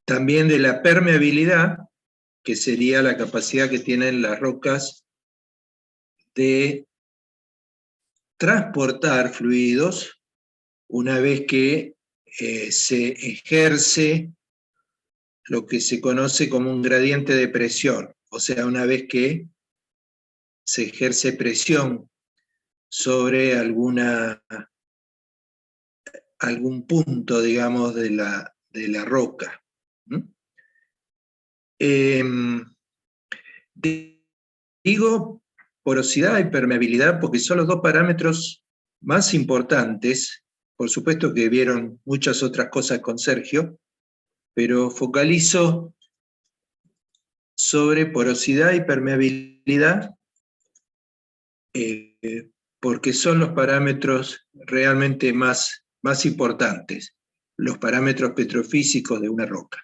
También de la permeabilidad, que sería la capacidad que tienen las rocas de transportar fluidos una vez que se ejerce lo que se conoce como un gradiente de presión, o sea, una vez que se ejerce presión sobre algún punto, digamos, de la roca. Digo porosidad y permeabilidad porque son los dos parámetros más importantes. Por supuesto que vieron muchas otras cosas con Sergio, pero focalizo sobre porosidad y permeabilidad porque son los parámetros realmente más importantes, los parámetros petrofísicos de una roca.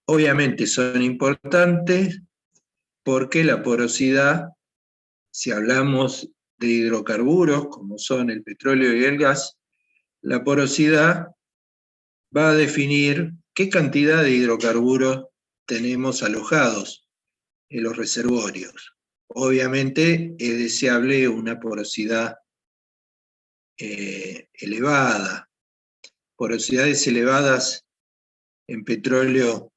Obviamente son importantes porque la porosidad, si hablamos de hidrocarburos, como son el petróleo y el gas, la porosidad va a definir qué cantidad de hidrocarburos tenemos alojados en los reservorios. Obviamente es deseable una porosidad elevada. Porosidades elevadas en petróleo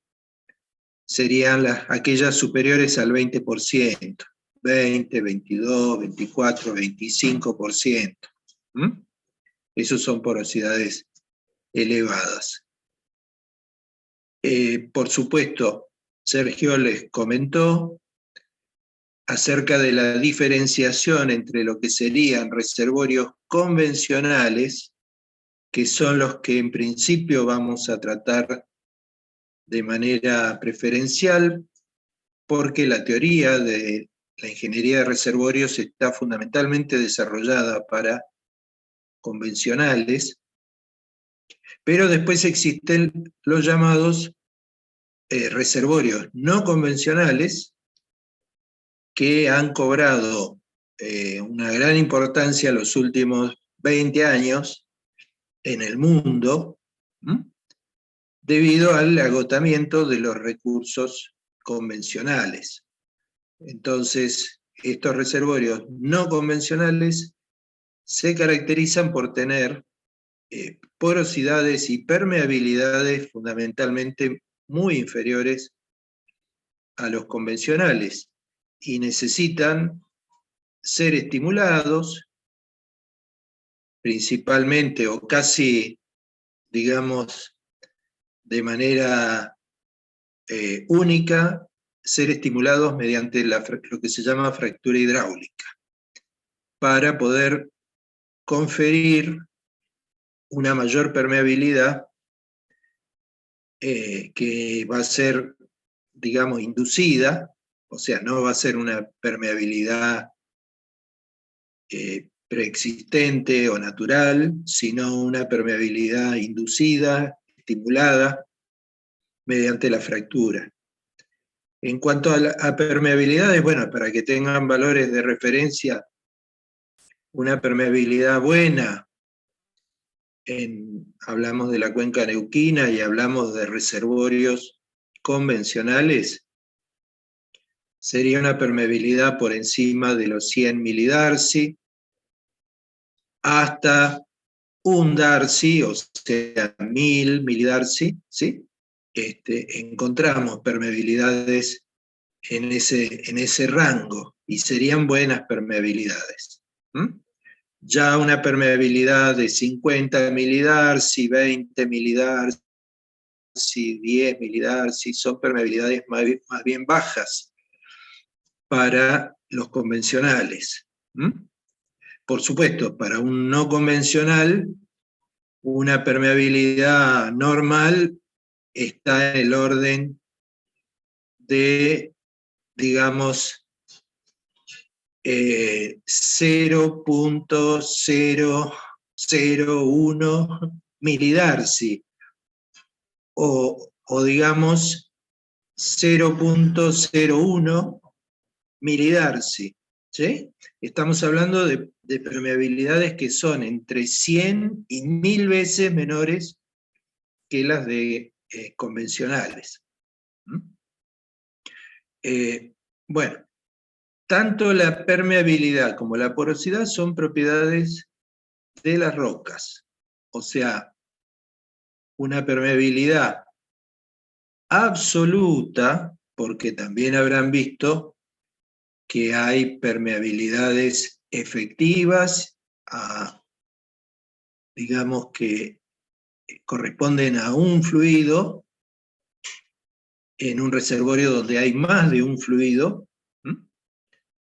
serían aquellas superiores al 20%, 20, 22, 24, 25%. Esas son porosidades elevadas. Por supuesto, Sergio les comentó acerca de la diferenciación entre lo que serían reservorios convencionales, que son los que en principio vamos a tratar de manera preferencial, porque la teoría de la ingeniería de reservorios está fundamentalmente desarrollada para convencionales, pero después existen los llamados reservorios no convencionales, que han cobrado una gran importancia en los últimos 20 años en el mundo, debido al agotamiento de los recursos convencionales. Entonces, estos reservorios no convencionales se caracterizan por tener porosidades y permeabilidades fundamentalmente muy inferiores a los convencionales y necesitan ser estimulados principalmente o casi, digamos, de manera única, ser estimulados mediante lo que se llama fractura hidráulica, para poder conferir una mayor permeabilidad que va a ser, digamos, inducida, o sea, no va a ser una permeabilidad preexistente o natural, sino una permeabilidad inducida, estimulada, mediante la fractura. En cuanto a permeabilidades, bueno, para que tengan valores de referencia, una permeabilidad buena, hablamos de la cuenca neuquina y hablamos de reservorios convencionales, sería una permeabilidad por encima de los 100 milidarcy, hasta un darcy, o sea, 1000 milidarcy, ¿sí? Encontramos permeabilidades en ese rango, y serían buenas permeabilidades. Ya una permeabilidad de 50 milidarcy, 20 milidarcy, 10 milidarcy, son permeabilidades más bien bajas para los convencionales. Por supuesto, para un no convencional, una permeabilidad normal está en el orden de, digamos, 0.001 milidarcy, o digamos 0.01 milidarcy, ¿sí? Estamos hablando de permeabilidades que son entre 100 y 1000 veces menores que las de convencionales. Bueno, tanto la permeabilidad como la porosidad son propiedades de las rocas. O sea, una permeabilidad absoluta, porque también habrán visto que hay permeabilidades efectivas, digamos que corresponden a un fluido, en un reservorio donde hay más de un fluido,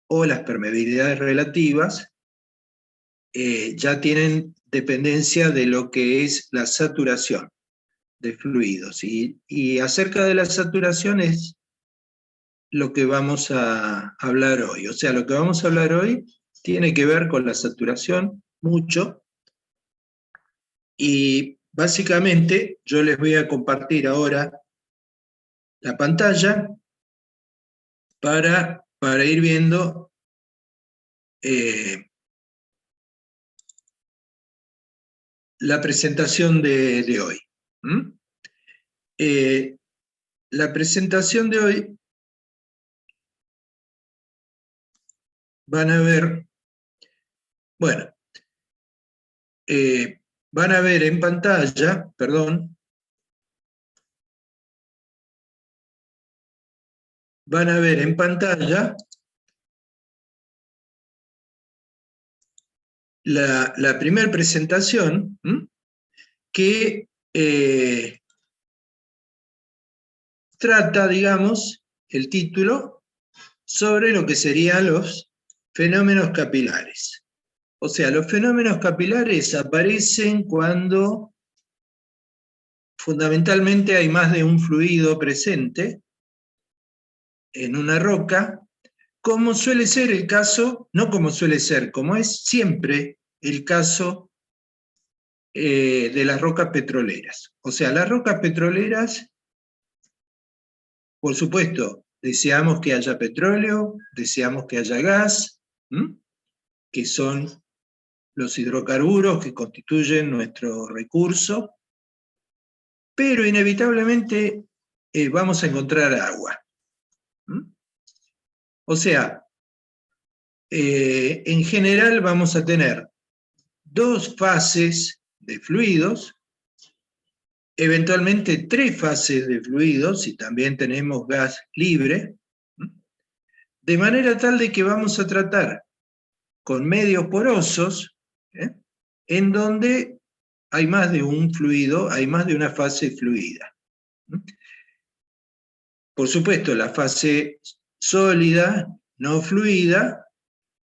o las permeabilidades relativas, ya tienen dependencia de lo que es la saturación de fluidos. Y acerca de la saturación es lo que vamos a hablar hoy. O sea, lo que vamos a hablar hoy tiene que ver con la saturación mucho, y básicamente yo les voy a compartir ahora la pantalla para ir viendo la presentación de hoy. La presentación de hoy van a ver, bueno, van a ver en pantalla, perdón, van a ver en pantalla la primera presentación, que trata, digamos, el título, sobre lo que serían los fenómenos capilares. O sea, los fenómenos capilares aparecen cuando fundamentalmente hay más de un fluido presente en una roca, como suele ser el caso, no como suele ser, como es siempre el caso de las rocas petroleras. O sea, las rocas petroleras, por supuesto, deseamos que haya petróleo, deseamos que haya gas, que son los hidrocarburos que constituyen nuestro recurso, pero inevitablemente vamos a encontrar agua. O sea, en general vamos a tener dos fases de fluidos, eventualmente tres fases de fluidos, y también tenemos gas libre, de manera tal de que vamos a tratar con medios porosos, en donde hay más de un fluido, hay más de una fase fluida. Por supuesto, la fase sólida, no fluida,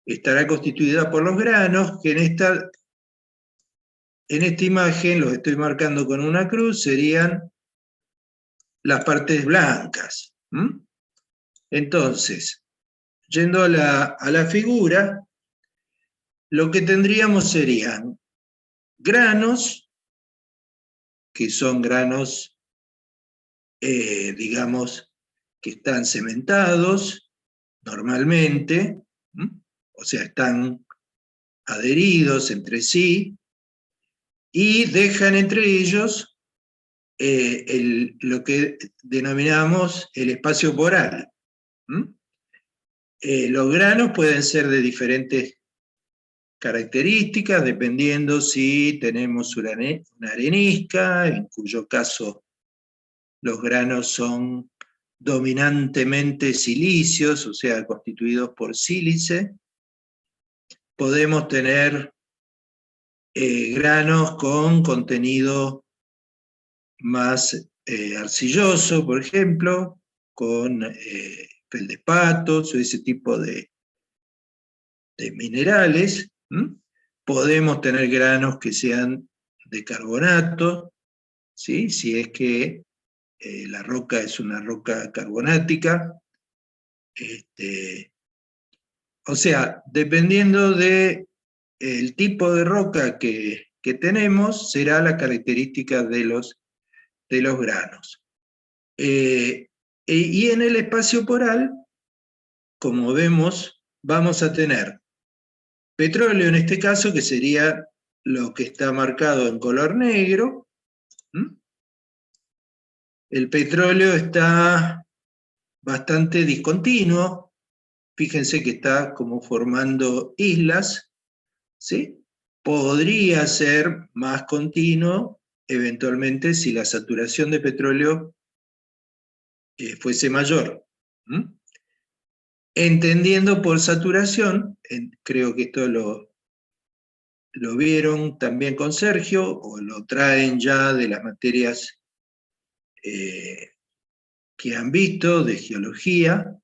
estará constituida por los granos, que en esta imagen, los estoy marcando con una cruz, serían las partes blancas. Entonces, yendo a la figura, lo que tendríamos serían granos, que son granos, digamos, que están cementados normalmente, o sea, están adheridos entre sí, y dejan entre ellos lo que denominamos el espacio poral. Los granos pueden ser de diferentes características, dependiendo si tenemos una arenisca, en cuyo caso los granos son dominantemente silíceos, o sea, constituidos por sílice. Podemos tener granos con contenido más arcilloso, por ejemplo, con feldespatos o ese tipo de minerales. Podemos tener granos que sean de carbonato, ¿sí? Si es que la roca es una roca carbonática. O sea, dependiendo del tipo de roca que tenemos, será la característica de los granos. Y en el espacio poral, como vemos, vamos a tener petróleo en este caso, que sería lo que está marcado en color negro, El petróleo está bastante discontinuo, fíjense que está como formando islas, ¿sí? Podría ser más continuo eventualmente si la saturación de petróleo fuese mayor. ¿Mm? Entendiendo por saturación, creo que esto lo vieron también con Sergio, o lo traen ya de las materias que han visto de geología,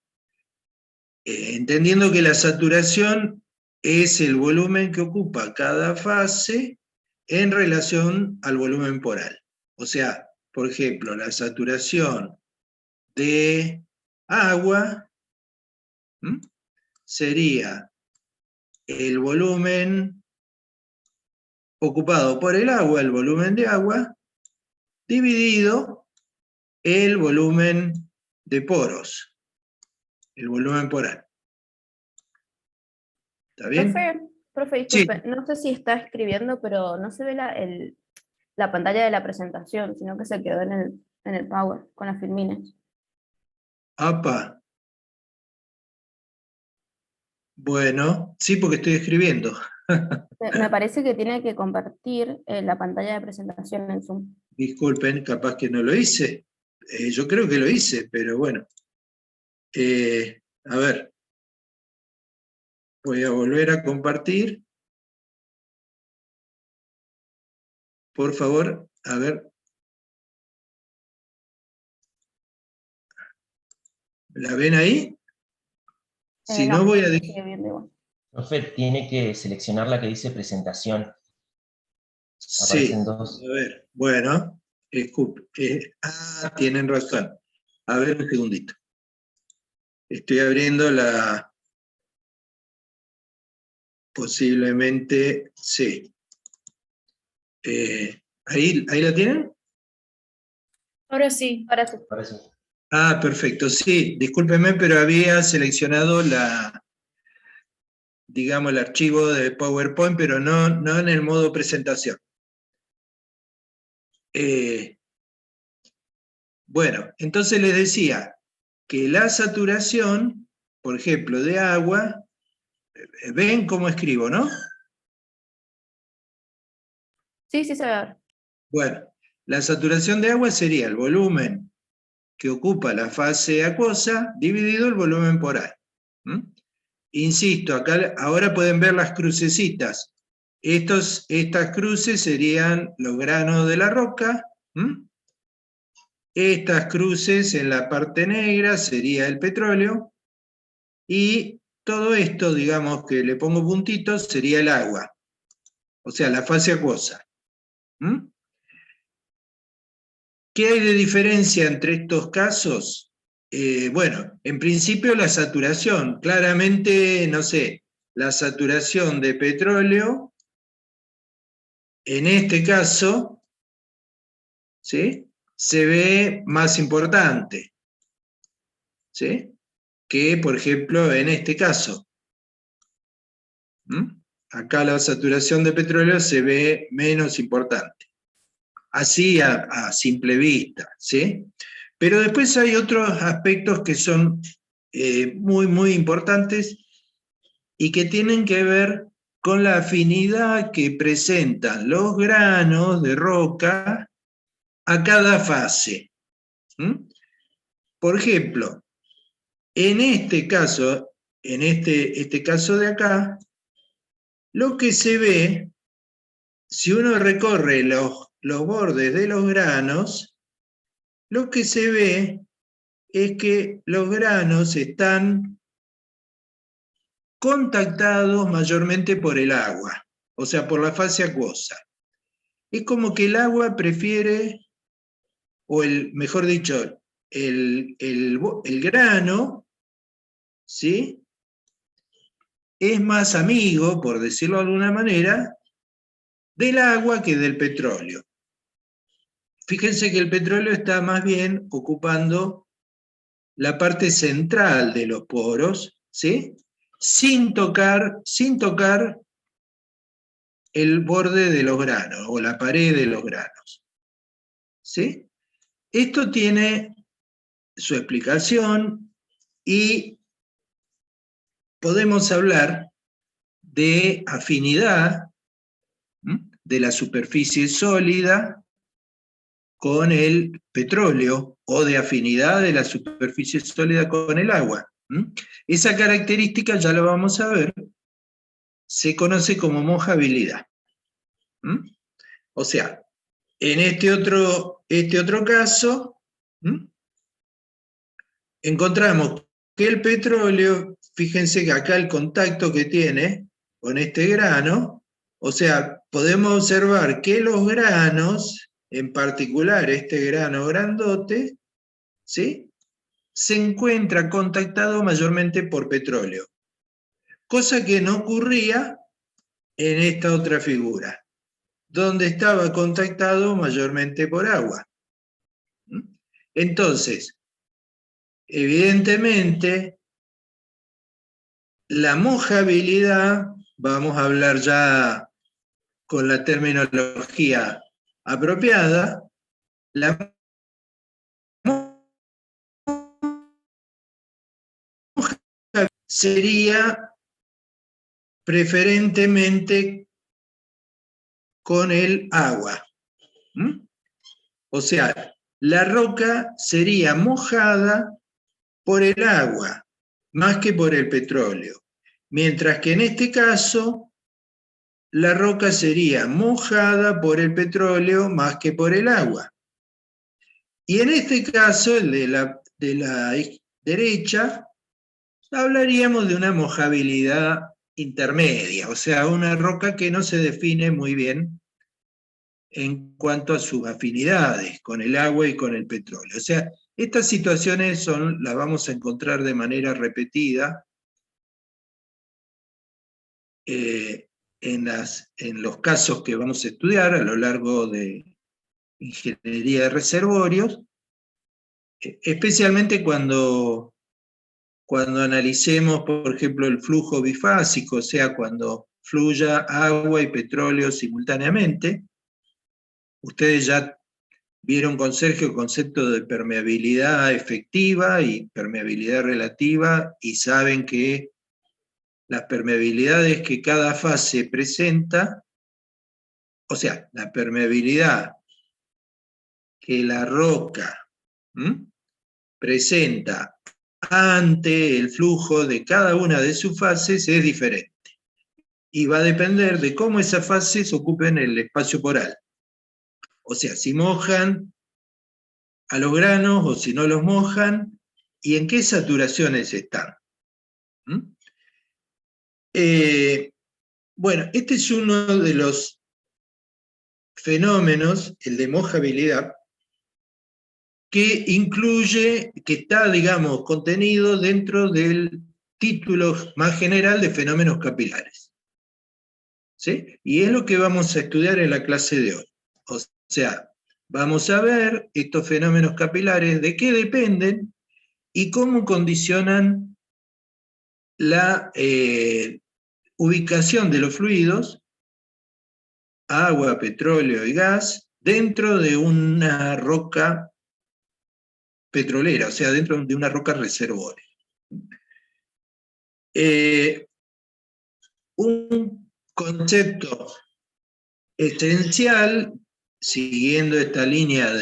entendiendo que la saturación es el volumen que ocupa cada fase en relación al volumen poral. O sea, por ejemplo, la saturación de agua sería el volumen ocupado por el agua, el volumen de agua, dividido el volumen de poros, el volumen poral. ¿Está bien? Profe, Sí. disculpe, no sé si está escribiendo, pero no se ve la pantalla de la presentación, sino que se quedó en el Power, con las filmines. Apa. Bueno, sí, porque estoy escribiendo. Me parece que tiene que compartir la pantalla de presentación en Zoom. Disculpen, capaz que no lo hice. Yo creo que lo hice, pero bueno. A ver, voy a volver a compartir. Por favor, a ver. ¿La ven ahí? Si no, No, voy a... sigue viendo igual. Profe, tiene que seleccionar la que dice presentación. Sí, Aparecen dos. a ver, bueno. Tienen razón. A ver, un segundito. Estoy abriendo la... Posiblemente, sí. ¿Ahí la tienen? Ahora sí. Ahora sí. Aparece. Ah, perfecto. Sí, discúlpeme, pero había seleccionado digamos, el archivo de PowerPoint, pero no en el modo presentación. Bueno, entonces les decía que la saturación, por ejemplo, de agua, ven cómo escribo, ¿no? Sí, sí se ve ahora. Bueno, la saturación de agua sería el volumen que ocupa la fase acuosa dividido el volumen poral. Insisto, acá ahora pueden ver las crucecitas. Estas cruces serían los granos de la roca. Estas cruces en la parte negra sería el petróleo. Y todo esto, digamos que le pongo puntitos, sería el agua. O sea, la fase acuosa. ¿Qué hay de diferencia entre estos casos? Bueno, en principio la saturación. Claramente, no sé, la saturación de petróleo, en este caso, ¿sí?, se ve más importante, ¿sí?, que, por ejemplo, en este caso. Acá la saturación de petróleo se ve menos importante. Así a simple vista, ¿sí? Pero después hay otros aspectos que son muy, muy importantes y que tienen que ver con la afinidad que presentan los granos de roca a cada fase. Por ejemplo, en este caso, en este caso de acá, lo que se ve, si uno recorre los bordes de los granos, lo que se ve es que los granos están contactados mayormente por el agua, o sea, por la fase acuosa. Es como que el agua prefiere, mejor dicho, el grano, ¿sí?, es más amigo, por decirlo de alguna manera, del agua que del petróleo. Fíjense que el petróleo está más bien ocupando la parte central de los poros, ¿sí?, sin tocar el borde de los granos o la pared de los granos, ¿sí? Esto tiene su explicación y podemos hablar de afinidad de la superficie sólida con el petróleo o de afinidad de la superficie sólida con el agua. Esa característica, ya lo vamos a ver, se conoce como mojabilidad. O sea, en este otro caso, encontramos que el petróleo, fíjense que acá el contacto que tiene con este grano, o sea, podemos observar que los granos, en particular este grano grandote, ¿sí?, se encuentra contactado mayormente por petróleo, cosa que no ocurría en esta otra figura, donde estaba contactado mayormente por agua. Entonces, evidentemente, la mojabilidad, vamos a hablar ya con la terminología apropiada, la mojabilidad sería preferentemente con el agua. O sea, la roca sería mojada por el agua, más que por el petróleo. Mientras que en este caso, la roca sería mojada por el petróleo más que por el agua. Y en este caso, el de la derecha, hablaríamos de una mojabilidad intermedia, o sea, una roca que no se define muy bien en cuanto a sus afinidades con el agua y con el petróleo. O sea, estas situaciones las vamos a encontrar de manera repetida en los casos que vamos a estudiar a lo largo de ingeniería de reservorios, especialmente cuando analicemos, por ejemplo, el flujo bifásico, o sea, cuando fluya agua y petróleo simultáneamente. Ustedes ya vieron con Sergio el concepto de permeabilidad efectiva y permeabilidad relativa, y saben que las permeabilidades que cada fase presenta, o sea, la permeabilidad que la roca presenta ante el flujo de cada una de sus fases es diferente. Y va a depender de cómo esas fases ocupen el espacio poral. O sea, si mojan a los granos o si no los mojan, y en qué saturaciones están. Bueno, este es uno de los fenómenos, el de mojabilidad, que está, digamos, contenido dentro del título más general de fenómenos capilares. ¿Sí? Y es lo que vamos a estudiar en la clase de hoy. O sea, vamos a ver estos fenómenos capilares, de qué dependen y cómo condicionan la ubicación de los fluidos, agua, petróleo y gas, dentro de una roca petrolera, o sea, dentro de una roca reservoria. Un concepto esencial, siguiendo esta línea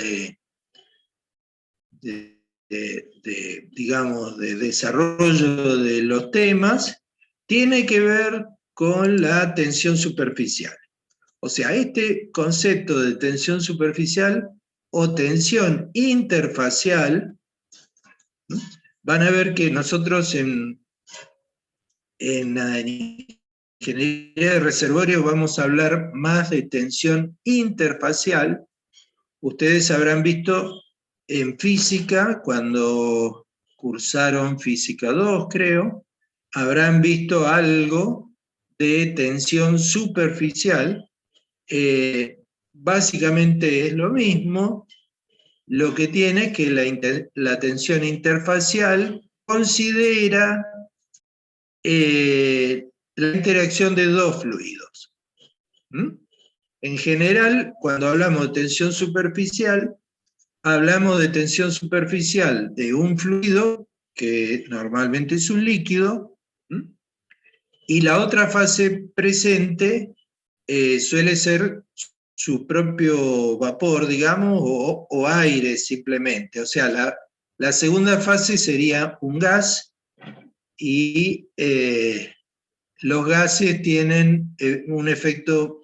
digamos, de desarrollo de los temas, tiene que ver con la tensión superficial. O sea, este concepto de tensión superficial o tensión interfacial, van a ver que nosotros en la ingeniería de reservorio vamos a hablar más de tensión interfacial. Ustedes habrán visto en física, cuando cursaron física 2, creo, habrán visto algo de tensión superficial. Básicamente es lo mismo, lo que tiene es que la tensión interfacial considera la interacción de dos fluidos. En general, cuando hablamos de tensión superficial, hablamos de tensión superficial de un fluido, que normalmente es un líquido, y la otra fase presente suele ser su propio vapor, digamos, o aire simplemente. O sea, la segunda fase sería un gas, y los gases tienen un efecto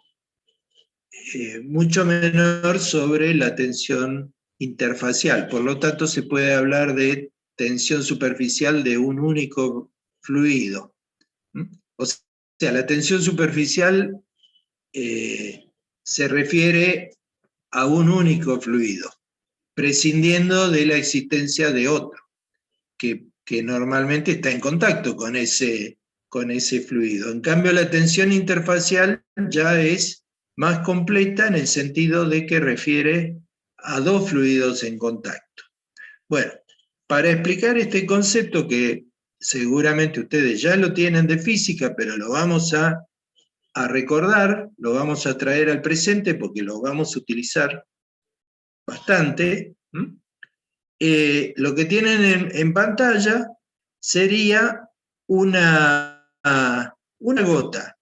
mucho menor sobre la tensión interfacial. Por lo tanto, se puede hablar de tensión superficial de un único fluido. O sea, la tensión superficial se refiere a un único fluido, prescindiendo de la existencia de otro, que normalmente está en contacto con ese fluido. En cambio, la tensión interfacial ya es más completa en el sentido de que refiere a dos fluidos en contacto. Bueno, para explicar este concepto, que seguramente ustedes ya lo tienen de física, pero lo vamos a recordar, lo vamos a traer al presente porque lo vamos a utilizar bastante. Lo que tienen en pantalla sería una gota.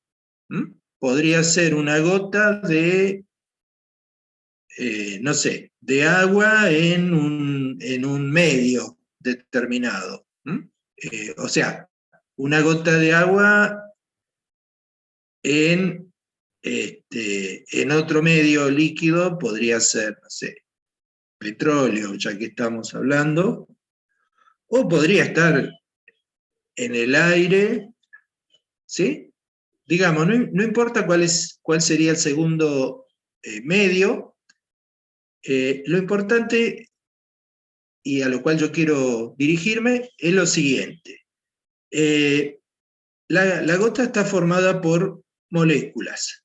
Podría ser una gota de, no sé, de agua en un medio determinado. O sea, una gota de agua en otro medio líquido podría ser, no sé, petróleo, ya que estamos hablando, o podría estar en el aire, ¿sí? Digamos, no importa cuál sería el segundo medio, lo importante, y a lo cual yo quiero dirigirme, es lo siguiente. La gota está formada por moléculas.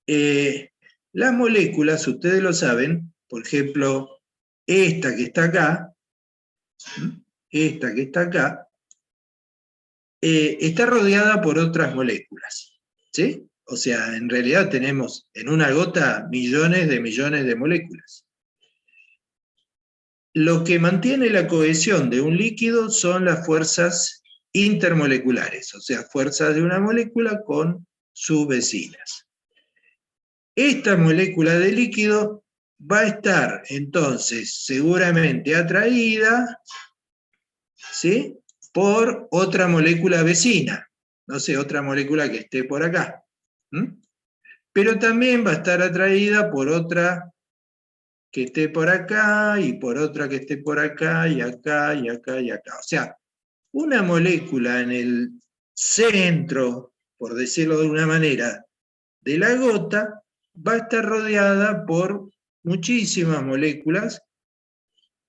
Las moléculas, ustedes lo saben, por ejemplo, esta que está acá, está rodeada por otras moléculas, ¿sí? O sea, en realidad tenemos en una gota millones de moléculas. Lo que mantiene la cohesión de un líquido son las fuerzas intermoleculares, o sea, fuerzas de una molécula con sus vecinas. Esta molécula de líquido va a estar entonces seguramente atraída, ¿sí?, por otra molécula vecina, no sé, otra molécula que esté por acá. Pero también va a estar atraída por otra que esté por acá, y por otra que esté por acá, y acá, y acá, y acá. O sea, una molécula en el centro, por decirlo de una manera, de la gota, va a estar rodeada por muchísimas moléculas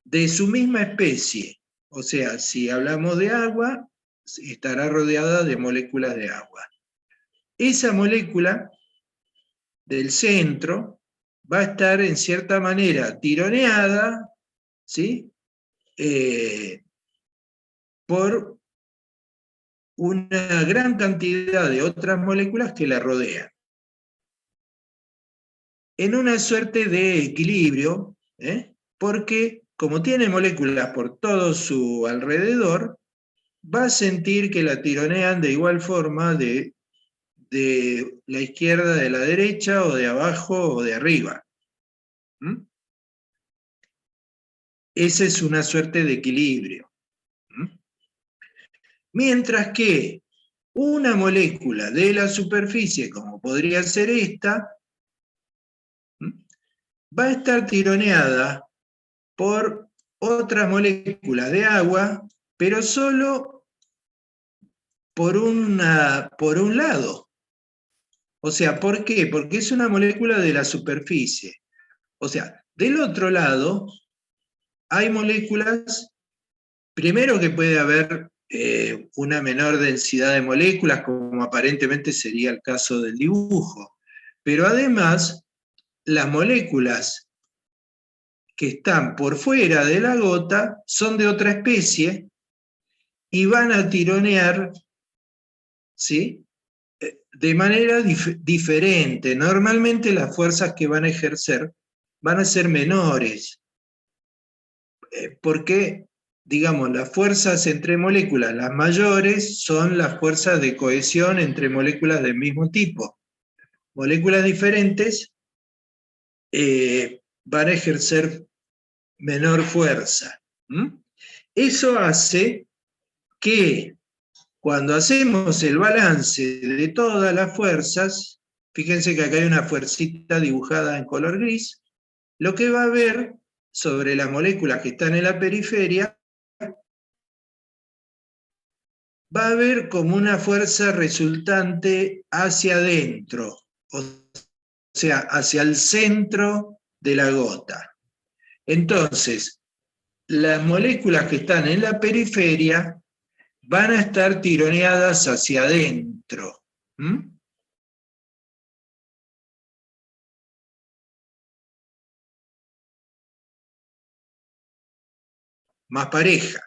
de su misma especie. O sea, si hablamos de agua, estará rodeada de moléculas de agua. Esa molécula del centro va a estar en cierta manera tironeada, ¿sí?, por una gran cantidad de otras moléculas que la rodean, en una suerte de equilibrio, porque como tiene moléculas por todo su alrededor, va a sentir que la tironean de igual forma de la izquierda, de la derecha, o de abajo o de arriba. Esa es una suerte de equilibrio. Mientras que una molécula de la superficie, como podría ser esta, va a estar tironeada por otra molécula de agua, pero solo por un lado. O sea, ¿por qué? Porque es una molécula de la superficie. O sea, del otro lado hay moléculas, primero que puede haber una menor densidad de moléculas, como aparentemente sería el caso del dibujo, pero además las moléculas que están por fuera de la gota son de otra especie y van a tironear, ¿sí?, de manera diferente. Normalmente las fuerzas que van a ejercer van a ser menores, porque, digamos, las fuerzas entre moléculas, las mayores, son las fuerzas de cohesión entre moléculas del mismo tipo. Moléculas diferentes van a ejercer menor fuerza. Eso hace que cuando hacemos el balance de todas las fuerzas, fíjense que acá hay una fuercita dibujada en color gris, lo que va a haber sobre las moléculas que están en la periferia, va a haber como una fuerza resultante hacia adentro, o sea, hacia el centro de la gota. Entonces, las moléculas que están en la periferia van a estar tironeadas hacia adentro. Más pareja.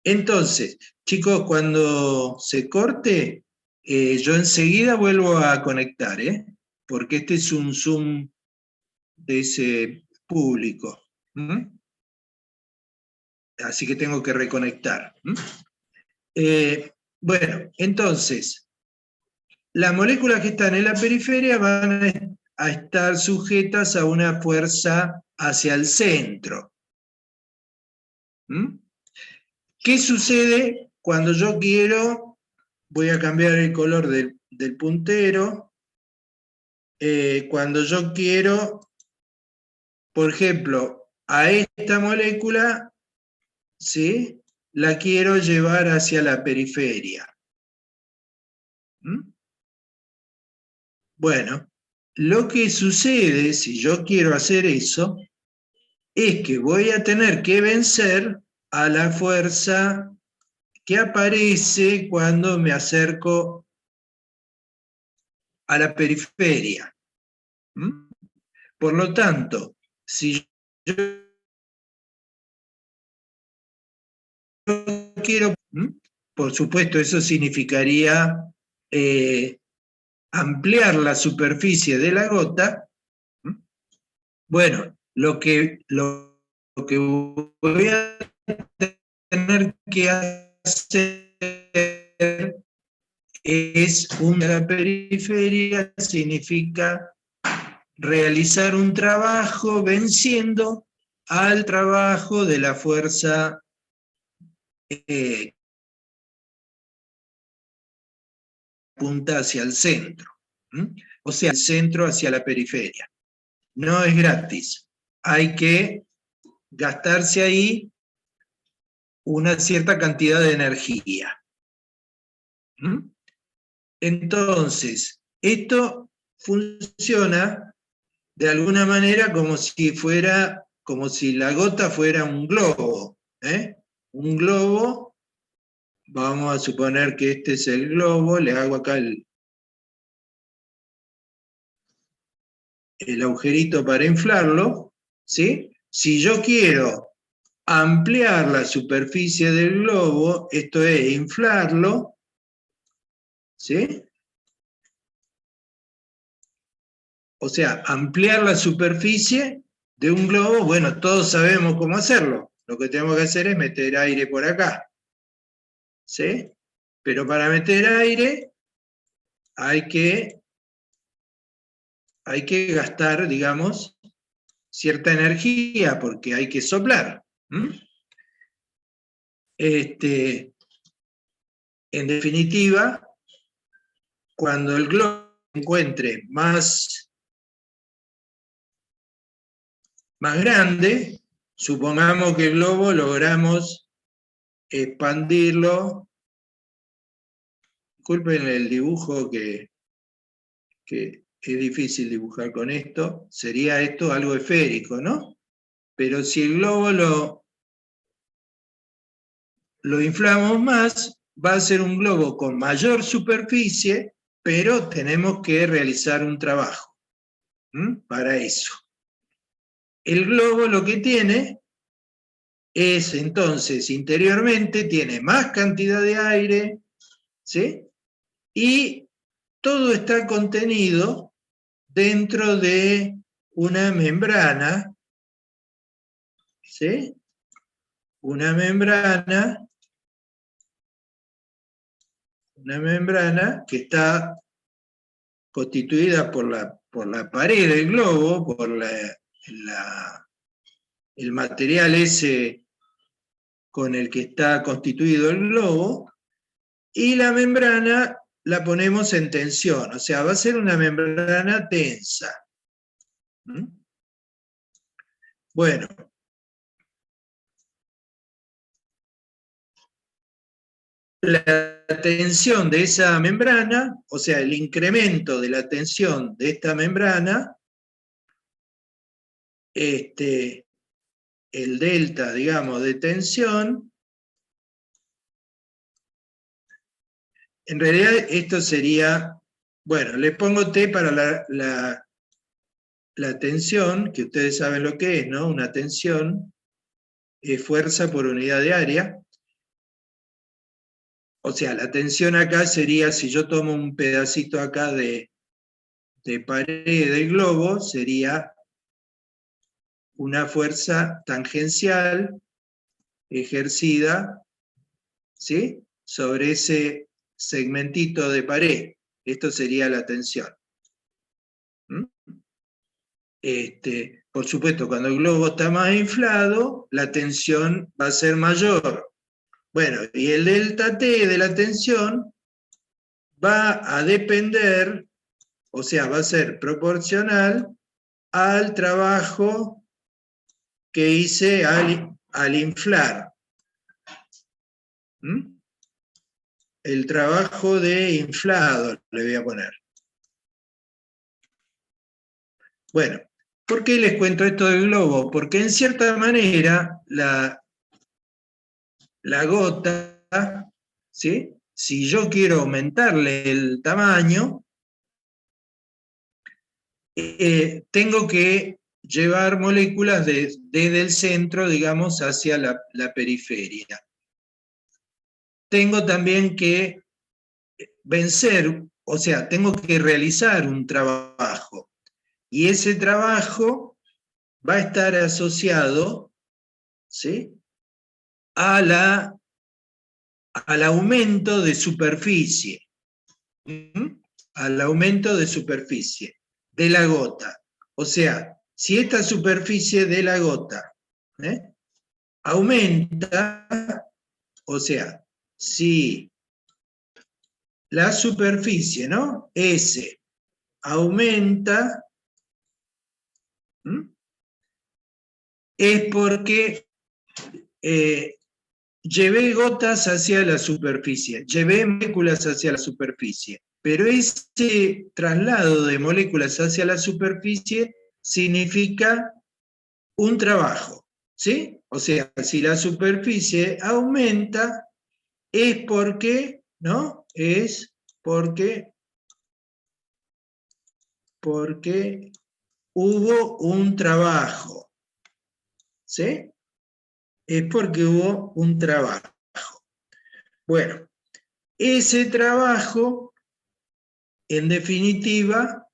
Entonces, chicos, cuando se corte, yo enseguida vuelvo a conectar, porque este es un Zoom de ese público. Así que tengo que reconectar. Bueno, entonces, las moléculas que están en la periferia van a estar sujetas a una fuerza hacia el centro. ¿Qué sucede cuando yo quiero? Voy a cambiar el color del puntero. Cuando yo quiero, por ejemplo, a esta molécula, ¿sí?, la quiero llevar hacia la periferia. Bueno, lo que sucede si yo quiero hacer eso es que voy a tener que vencer a la fuerza que aparece cuando me acerco a la periferia. Por lo tanto, si yo quiero, por supuesto, eso significaría ampliar la superficie de la gota. Bueno, lo que voy a tener que hacer es una periferia, significa realizar un trabajo venciendo al trabajo de la fuerza apunta hacia el centro, o sea, el centro hacia la periferia. No es gratis, hay que gastarse ahí una cierta cantidad de energía. Entonces, esto funciona de alguna manera como si la gota fuera un globo. Un globo, vamos a suponer que este es el globo, le hago acá el agujerito para inflarlo, ¿sí? Si yo quiero ampliar la superficie del globo, esto es inflarlo, ¿sí? O sea, ampliar la superficie de un globo, bueno, todos sabemos cómo hacerlo. Lo que tenemos que hacer es meter aire por acá, ¿sí? Pero para meter aire hay que gastar, digamos, cierta energía, porque hay que soplar. En definitiva, cuando el globo se encuentre más grande, supongamos que el globo logramos expandirlo. Disculpen el dibujo que es difícil dibujar con esto, sería esto algo esférico, ¿no? Pero si el globo lo inflamos más, va a ser un globo con mayor superficie, pero tenemos que realizar un trabajo para eso. El globo lo que tiene es, entonces, interiormente tiene más cantidad de aire, ¿sí? Y todo está contenido dentro de una membrana, ¿sí? Una membrana que está constituida por la pared del globo, por el material ese con el que está constituido el globo, y la membrana la ponemos en tensión, o sea, va a ser una membrana tensa. ¿Mm? Bueno. La tensión de esa membrana, o sea, el incremento de la tensión de esta membrana, el delta, digamos, de tensión, en realidad esto sería, bueno, le pongo T para la tensión, que ustedes saben lo que es, ¿no? Una tensión es fuerza por unidad de área. O sea, la tensión acá sería, si yo tomo un pedacito acá de pared del globo, sería una fuerza tangencial ejercida, ¿sí?, sobre ese segmentito de pared. Esto sería la tensión. ¿Mm? Por supuesto, cuando el globo está más inflado, la tensión va a ser mayor. Bueno, y el delta T de la tensión va a depender, o sea, va a ser proporcional al trabajo que hice al inflar. ¿Mm? El trabajo de inflado le voy a poner. Bueno, ¿por qué les cuento esto del globo? Porque en cierta manera la gota, ¿sí?, si yo quiero aumentarle el tamaño, tengo que llevar moléculas desde el centro, digamos, hacia la periferia. Tengo también que vencer, o sea, tengo que realizar un trabajo. Y ese trabajo va a estar asociado, ¿sí?, al aumento de superficie. Al aumento de superficie de la gota. O sea, si esta superficie de la gota aumenta, o sea, si la superficie, ¿no?, S aumenta, es porque llevé gotas hacia la superficie, llevé moléculas hacia la superficie, pero ese traslado de moléculas hacia la superficie significa un trabajo, ¿sí? O sea, si la superficie aumenta, es porque, ¿no?, es porque hubo un trabajo, ¿sí? Es porque hubo un trabajo. Bueno, ese trabajo, en definitiva,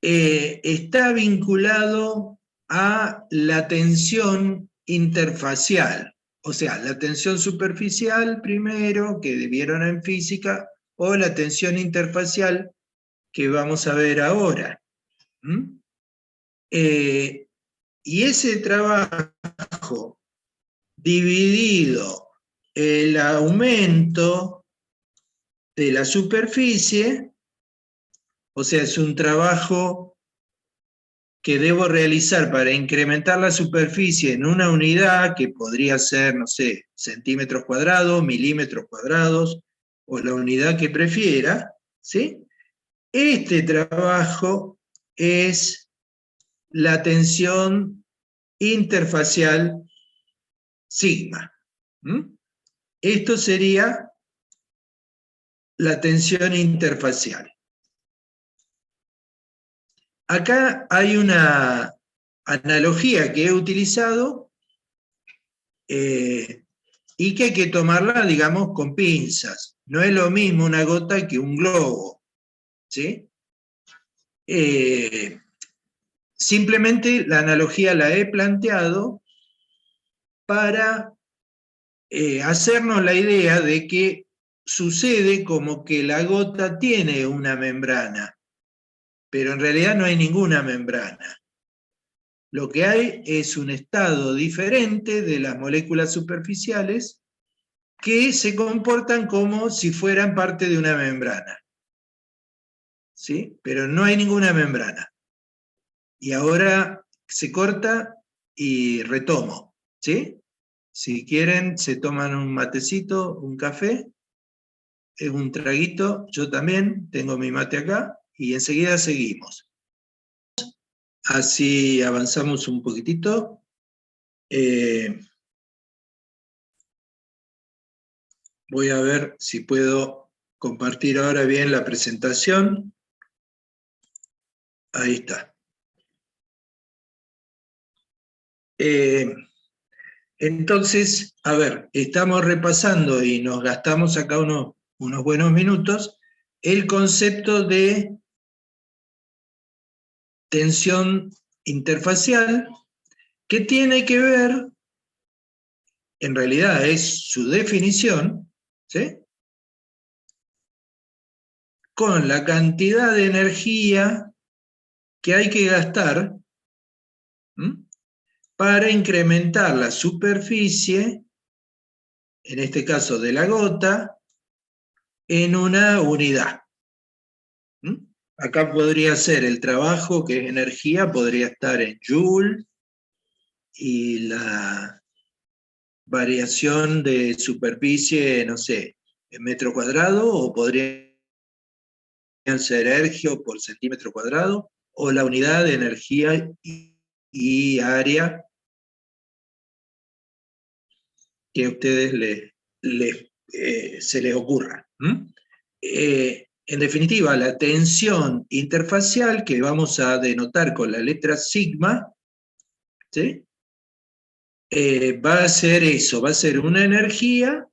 está vinculado a la tensión interfacial, o sea, la tensión superficial primero, que vieron en física, o la tensión interfacial, que vamos a ver ahora. Y ese trabajo dividido el aumento de la superficie, o sea, es un trabajo que debo realizar para incrementar la superficie en una unidad que podría ser, no sé, centímetros cuadrados, milímetros cuadrados, o la unidad que prefiera, ¿sí? Este trabajo es la tensión interfacial sigma. Esto sería la tensión interfacial. Acá hay una analogía que he utilizado y que hay que tomarla, digamos, con pinzas. No es lo mismo una gota que un globo, ¿sí? simplemente la analogía la he planteado para hacernos la idea de que sucede como que la gota tiene una membrana, pero en realidad no hay ninguna membrana. Lo que hay es un estado diferente de las moléculas superficiales que se comportan como si fueran parte de una membrana. ¿Sí? Pero no hay ninguna membrana. Y ahora se corta y retomo. ¿Sí? Si quieren, se toman un matecito, un café, es un traguito, yo también tengo mi mate acá, y enseguida seguimos. Así avanzamos un poquitito. Voy a ver si puedo compartir ahora bien la presentación. Ahí está. Entonces, a ver, estamos repasando y nos gastamos acá unos buenos minutos el concepto de tensión interfacial, que tiene que ver, en realidad es su definición, ¿sí?, con la cantidad de energía que hay que gastar para incrementar la superficie, en este caso de la gota, en una unidad. Acá podría ser el trabajo, que es energía, podría estar en Joule, y la variación de superficie, no sé, en metro cuadrado, o podrían ser ergio por centímetro cuadrado, o la unidad de energía y área que a ustedes se les ocurra. En definitiva, la tensión interfacial, que vamos a denotar con la letra sigma, ¿sí?, va a ser eso, va a ser una energía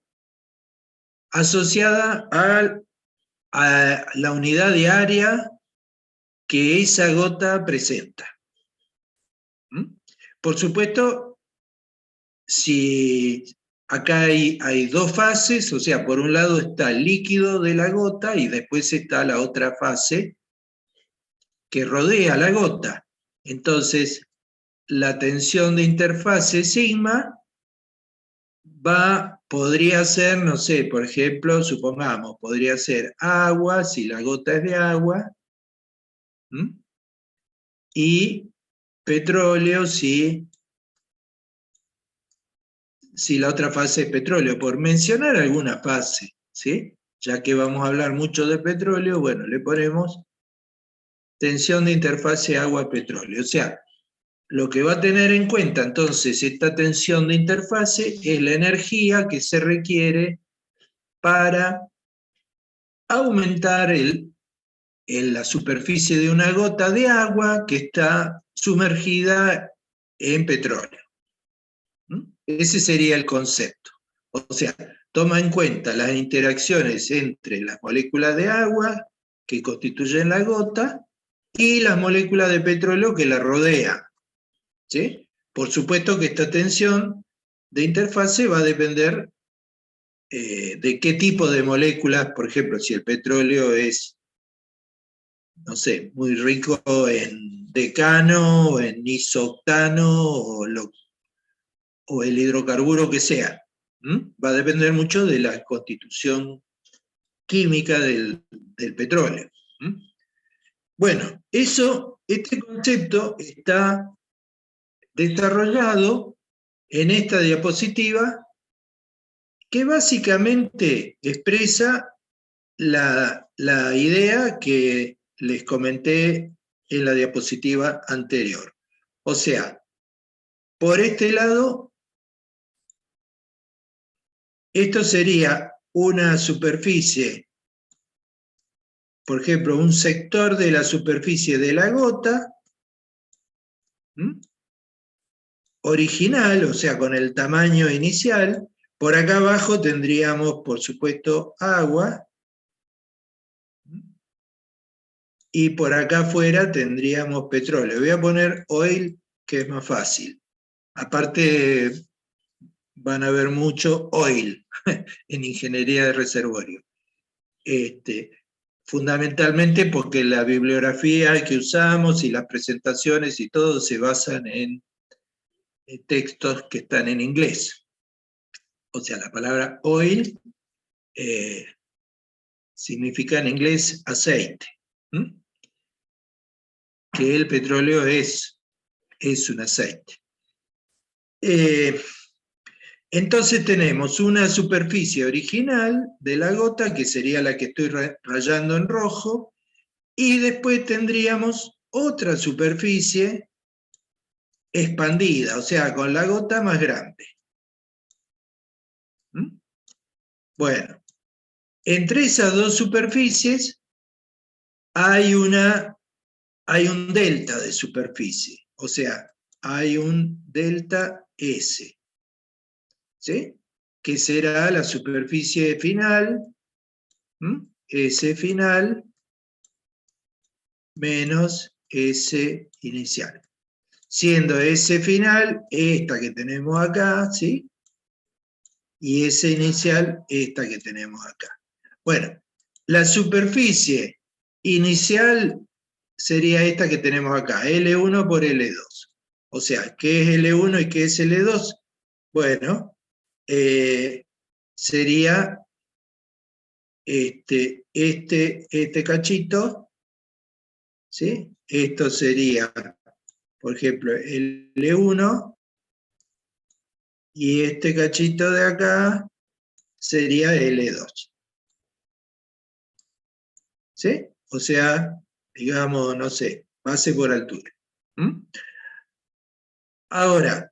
asociada a la unidad de área que esa gota presenta. Por supuesto, si acá hay dos fases, o sea, por un lado está el líquido de la gota y después está la otra fase que rodea la gota. Entonces, la tensión de interfase sigma podría ser, no sé, por ejemplo, supongamos, podría ser agua, si la gota es de agua, y petróleo si la otra fase es petróleo, por mencionar alguna fase, ¿sí? Ya que vamos a hablar mucho de petróleo, bueno, le ponemos tensión de interfase agua-petróleo. O sea, lo que va a tener en cuenta entonces esta tensión de interfase es la energía que se requiere para aumentar la superficie de una gota de agua que está sumergida en petróleo. Ese sería el concepto. O sea, toma en cuenta las interacciones entre las moléculas de agua que constituyen la gota y las moléculas de petróleo que la rodean, ¿sí? Por supuesto que esta tensión de interfase va a depender de qué tipo de moléculas, por ejemplo, si el petróleo es, no sé, muy rico en decano, o en isoctano, o el hidrocarburo que sea. Va a depender mucho de la constitución química del petróleo. Bueno, este concepto está desarrollado en esta diapositiva, que básicamente expresa la idea que les comenté en la diapositiva anterior. O sea, por este lado, esto sería una superficie, por ejemplo, un sector de la superficie de la gota, original, o sea, con el tamaño inicial. Por acá abajo tendríamos, por supuesto, agua. y por acá afuera tendríamos petróleo. Voy a poner oil, que es más fácil. Aparte, van a ver mucho oil en ingeniería de reservorio. Fundamentalmente porque la bibliografía que usamos y las presentaciones y todo se basan en textos que están en inglés. O sea, la palabra oil significa en inglés aceite. Que el petróleo es un aceite. Entonces tenemos una superficie original de la gota, que sería la que estoy rayando en rojo, y después tendríamos otra superficie expandida, o sea, con la gota más grande. Bueno, entre esas dos superficies hay un delta de superficie, o sea, hay un delta S, ¿sí? Que será la superficie final, S final, menos S inicial. Siendo S final esta que tenemos acá, ¿sí? Y S inicial esta que tenemos acá. Bueno, la superficie inicial sería esta que tenemos acá, L1 por L2. O sea, ¿qué es L1 y qué es L2? Bueno, sería este cachito, ¿sí? Esto sería, por ejemplo, L1, y este cachito de acá sería L2. ¿Sí? O sea, digamos, no sé, base por altura. Ahora,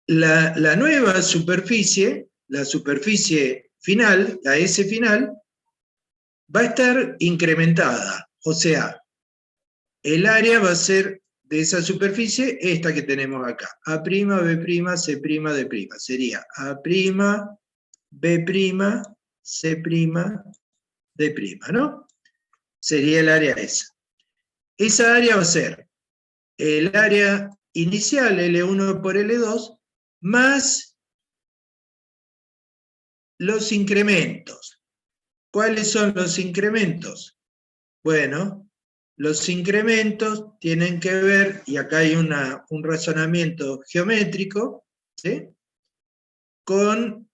la nueva superficie, la superficie final, la S final, va a estar incrementada. O sea, el área va a ser de esa superficie esta que tenemos acá. A', B', C', D'. Sería A', B', C', D', ¿no? Sería el área esa. Esa área va a ser el área inicial, L1 por L2, más los incrementos. ¿Cuáles son los incrementos? Bueno, los incrementos tienen que ver, y acá hay un razonamiento geométrico, ¿sí? Con,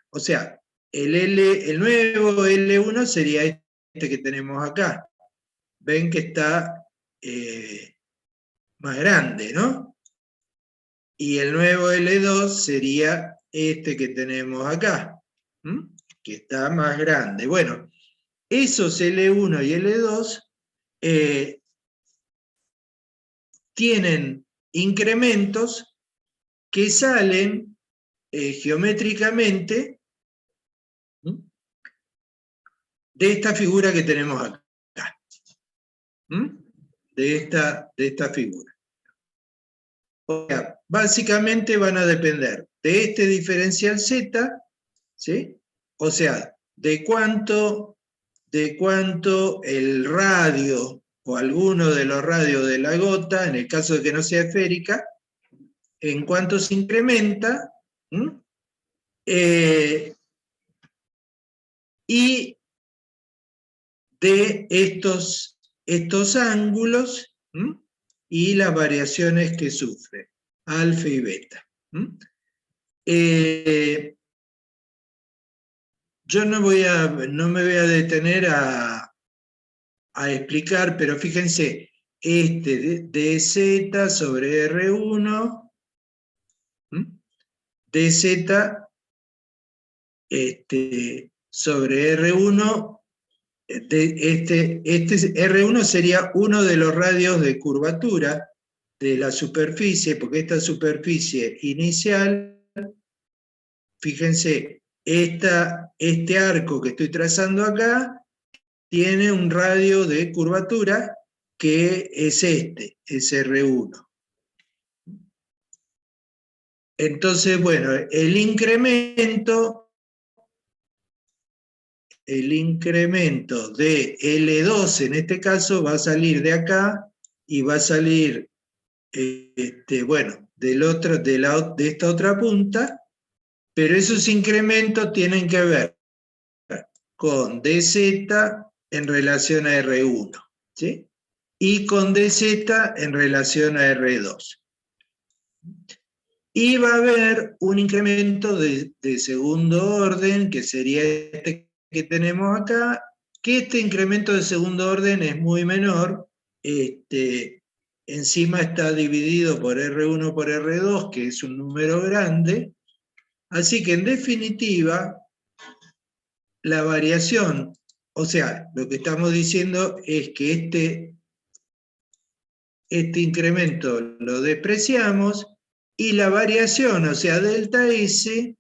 o sea, el nuevo L1 sería este que tenemos acá. Ven que está más grande, ¿no? Y el nuevo L2 sería este que tenemos acá, que está más grande. Bueno, esos L1 y L2 tienen incrementos que salen geométricamente de esta figura que tenemos acá. De esta figura. O sea, básicamente van a depender de este diferencial Z, ¿sí? O sea, de cuánto el radio o alguno de los radios de la gota, en el caso de que no sea esférica, en cuánto se incrementa, y de estos ángulos y las variaciones que sufre, alfa y beta. Yo no me voy a detener a explicar, pero fíjense, dz sobre R1, dz sobre R1, este R1 sería uno de los radios de curvatura de la superficie, porque esta superficie inicial, fíjense, este arco que estoy trazando acá, tiene un radio de curvatura que es es R1. Entonces, bueno, el incremento el incremento de L2 en este caso va a salir de acá y va a salir, bueno, de esta otra punta, pero esos incrementos tienen que ver con dz en relación a R1, ¿sí? Y con dz en relación a R2. Y va a haber un incremento de segundo orden, que sería este que tenemos acá, que este incremento de segundo orden es muy menor, encima está dividido por R1 por R2, que es un número grande, así que en definitiva, la variación, o sea, lo que estamos diciendo es que este incremento lo despreciamos, y la variación, o sea, delta S,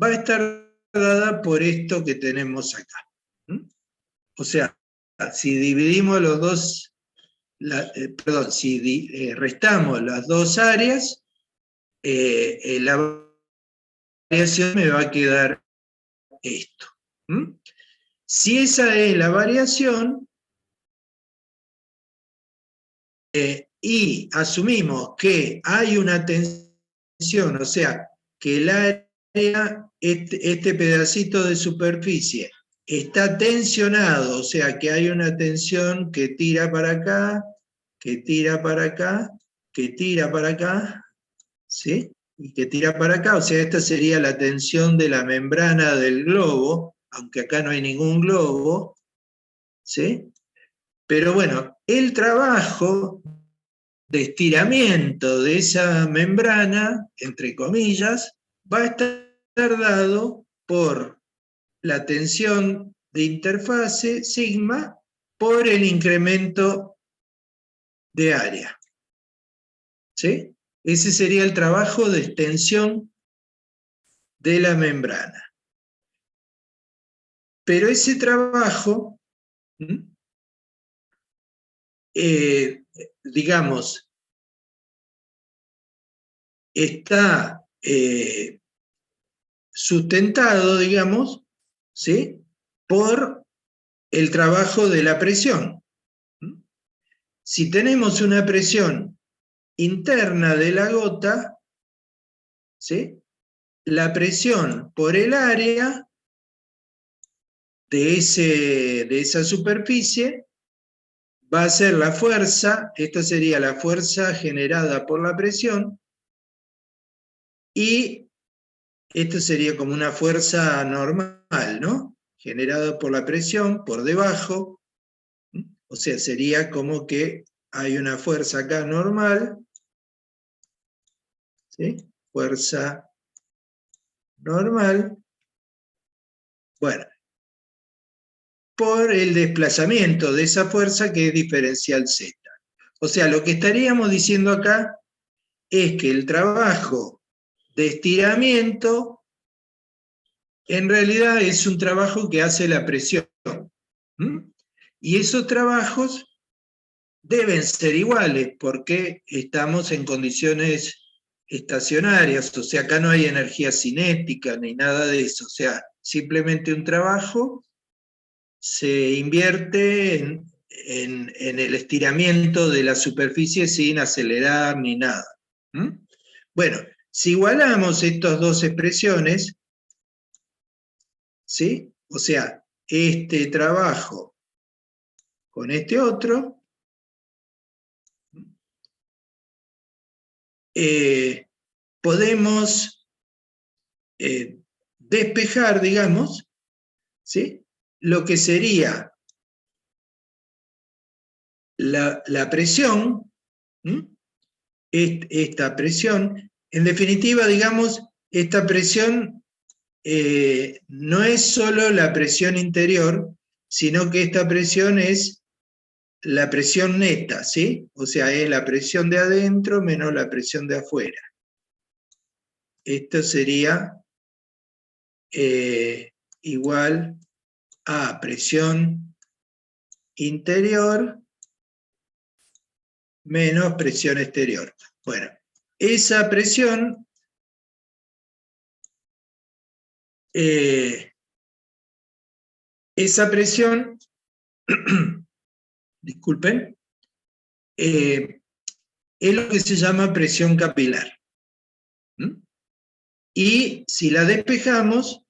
va a estar dada por esto que tenemos acá. O sea, si dividimos los dos, si restamos las dos áreas, la variación me va a quedar esto. Si esa es la variación, y asumimos que hay una tensión, o sea, que el área, este pedacito de superficie, está tensionado, o sea, que hay una tensión que tira para acá, que tira para acá, que tira para acá, ¿sí? Y que tira para acá, o sea, esta sería la tensión de la membrana del globo, aunque acá no hay ningún globo, ¿sí? Pero bueno, el trabajo de estiramiento de esa membrana, entre comillas, va a estar dado por la tensión de interfase, sigma, por el incremento de área. ¿Sí? Ese sería el trabajo de extensión de la membrana. Pero ese trabajo, digamos, está sustentado, digamos, ¿sí? Por el trabajo de la presión. Si tenemos una presión interna de la gota, ¿sí? La presión por el área de esa superficie va a ser la fuerza, esta sería la fuerza generada por la presión, y esto sería como una fuerza normal, ¿no? Generada por la presión, por debajo, o sea, sería como que hay una fuerza acá normal, ¿sí? Fuerza normal, bueno, por el desplazamiento de esa fuerza que es diferencial Z. O sea, lo que estaríamos diciendo acá es que el trabajo de estiramiento en realidad es un trabajo que hace la presión. Y esos trabajos deben ser iguales porque estamos en condiciones estacionarias, o sea, acá no hay energía cinética ni nada de eso, o sea, simplemente un trabajo se invierte en el estiramiento de la superficie sin acelerar ni nada. Bueno, si igualamos estas dos expresiones, ¿sí? O sea, este trabajo con este otro, podemos despejar, digamos, ¿sí? Lo que sería la presión, esta presión, en definitiva, digamos, esta presión no es solo la presión interior, sino que esta presión es la presión neta, ¿sí? O sea, es la presión de adentro menos la presión de afuera. Esto sería igual a presión interior menos presión exterior. Bueno, esa presión esa presión, disculpen, es lo que se llama presión capilar. Y si la despejamos,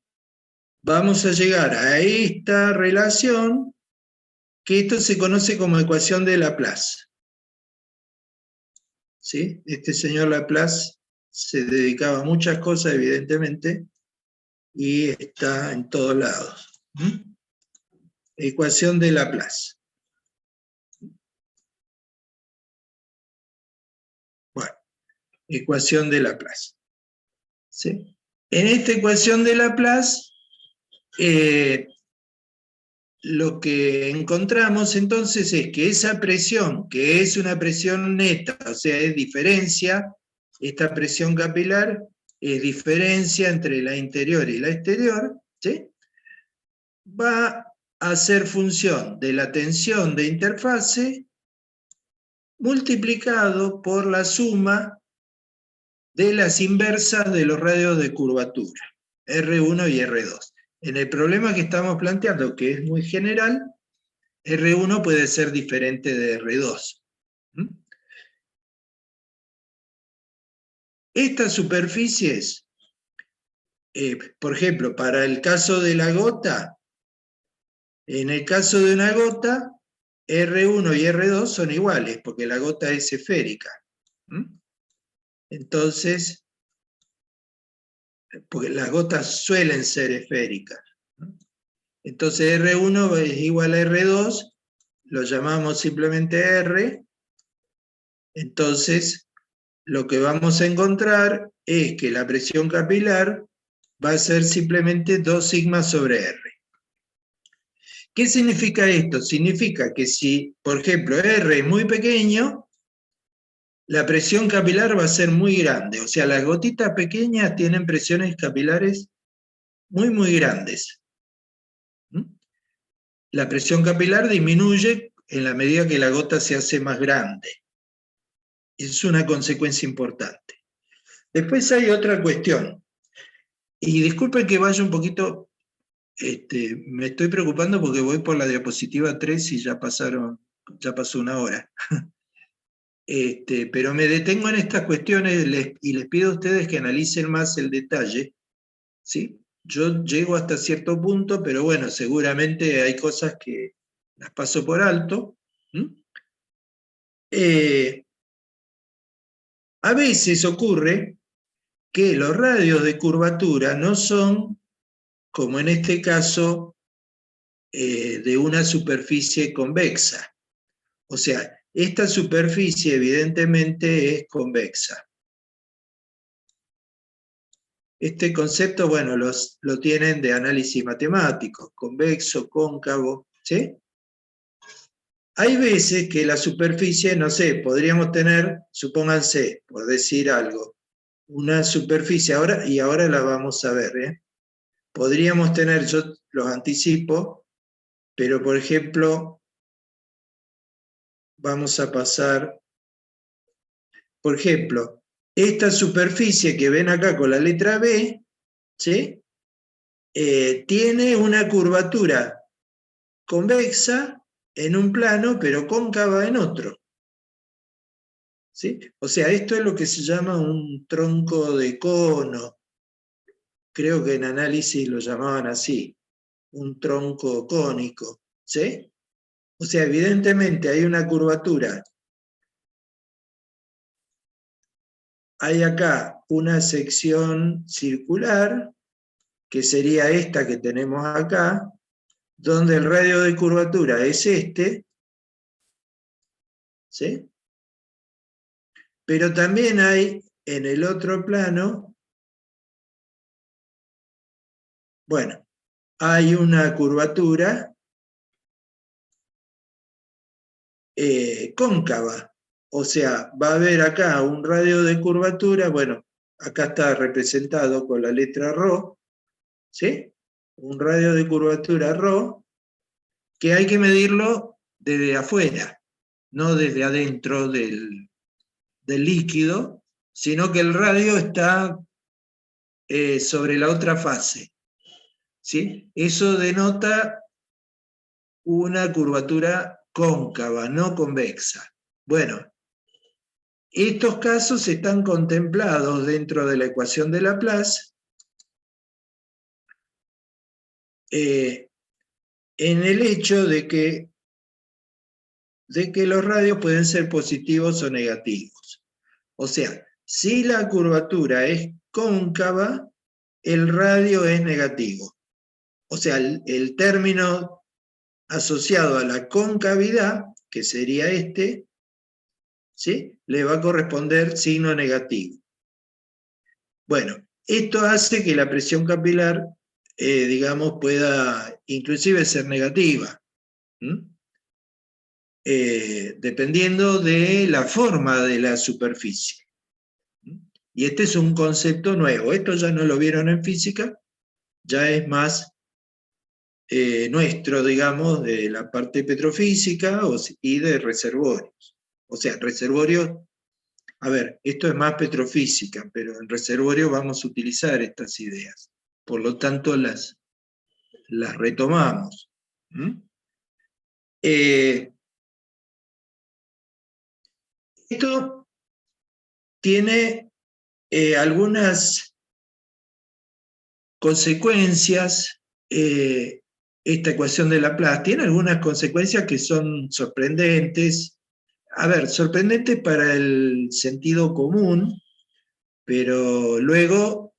vamos a llegar a esta relación, que esto se conoce como ecuación de Laplace. ¿Sí? Este señor Laplace se dedicaba a muchas cosas, evidentemente, y está en todos lados. Ecuación de Laplace. Bueno, ecuación de Laplace. ¿Sí? En esta ecuación de Laplace, lo que encontramos entonces es que esa presión, que es una presión neta, o sea, es diferencia, esta presión capilar es diferencia entre la interior y la exterior, ¿sí? Va a ser función de la tensión de interfase multiplicado por la suma de las inversas de los radios de curvatura, R1 y R2. En el problema que estamos planteando, que es muy general, R1 puede ser diferente de R2. Estas superficies, por ejemplo, para el caso de la gota, en el caso de una gota, R1 y R2 son iguales, porque la gota es esférica. Entonces, porque las gotas suelen ser esféricas. Entonces R1 es igual a R2, lo llamamos simplemente R. Entonces, lo que vamos a encontrar es que la presión capilar va a ser simplemente 2 sigma sobre R. ¿Qué significa esto? Significa que si, por ejemplo, R es muy pequeño, la presión capilar va a ser muy grande. O sea, las gotitas pequeñas tienen presiones capilares muy, muy grandes. La presión capilar disminuye en la medida que la gota se hace más grande. Es una consecuencia importante. Después hay otra cuestión. Y disculpen que vaya un poquito, me estoy preocupando porque voy por la diapositiva 3 y ya pasó una hora. Pero me detengo en estas cuestiones y les pido a ustedes que analicen más el detalle. ¿Sí? Yo llego hasta cierto punto, pero bueno, seguramente hay cosas que las paso por alto. A veces ocurre que los radios de curvatura no son, como en este caso, de una superficie convexa. O sea, esta superficie evidentemente es convexa. Este concepto, bueno, lo tienen de análisis matemático, convexo, cóncavo, ¿sí? Hay veces que la superficie, no sé, podríamos tener, supónganse, por decir algo, una superficie, ahora la vamos a ver, ¿eh? Podríamos tener, yo los anticipo, pero por ejemplo, vamos a pasar, por ejemplo, esta superficie que ven acá con la letra B, ¿sí? Tiene una curvatura convexa en un plano, pero cóncava en otro. ¿Sí? O sea, esto es lo que se llama un tronco de cono. Creo que en análisis lo llamaban así, un tronco cónico. ¿Sí? O sea, evidentemente hay una curvatura. Hay acá una sección circular, que sería esta que tenemos acá, donde el radio de curvatura es este, ¿sí? Pero también hay en el otro plano, bueno, hay una curvatura cóncava. O sea, va a haber acá un radio de curvatura, bueno, acá está representado con la letra ρ, ¿sí? Un radio de curvatura ρ, que hay que medirlo desde afuera, no desde adentro del líquido, sino que el radio está sobre la otra fase. ¿sí? Eso denota una curvatura cóncava, no convexa. Bueno, estos casos están contemplados dentro de la ecuación de Laplace en el hecho de que los radios pueden ser positivos o negativos. O sea, si la curvatura es cóncava, el radio es negativo. O sea, el término asociado a la concavidad, que sería este, ¿sí?, le va a corresponder signo negativo. Bueno, esto hace que la presión capilar, digamos, pueda inclusive ser negativa, dependiendo de la forma de la superficie. Y este es un concepto nuevo. Esto ya no lo vieron en física, ya es más nuestro, digamos, de la parte petrofísica y de reservorios. O sea, reservorios, a ver, esto es más petrofísica, pero en reservorios vamos a utilizar estas ideas. Por lo tanto, las retomamos. Esto tiene algunas consecuencias, esta ecuación de Laplace tiene algunas consecuencias que son sorprendentes. A ver, sorprendentes para el sentido común, pero luego,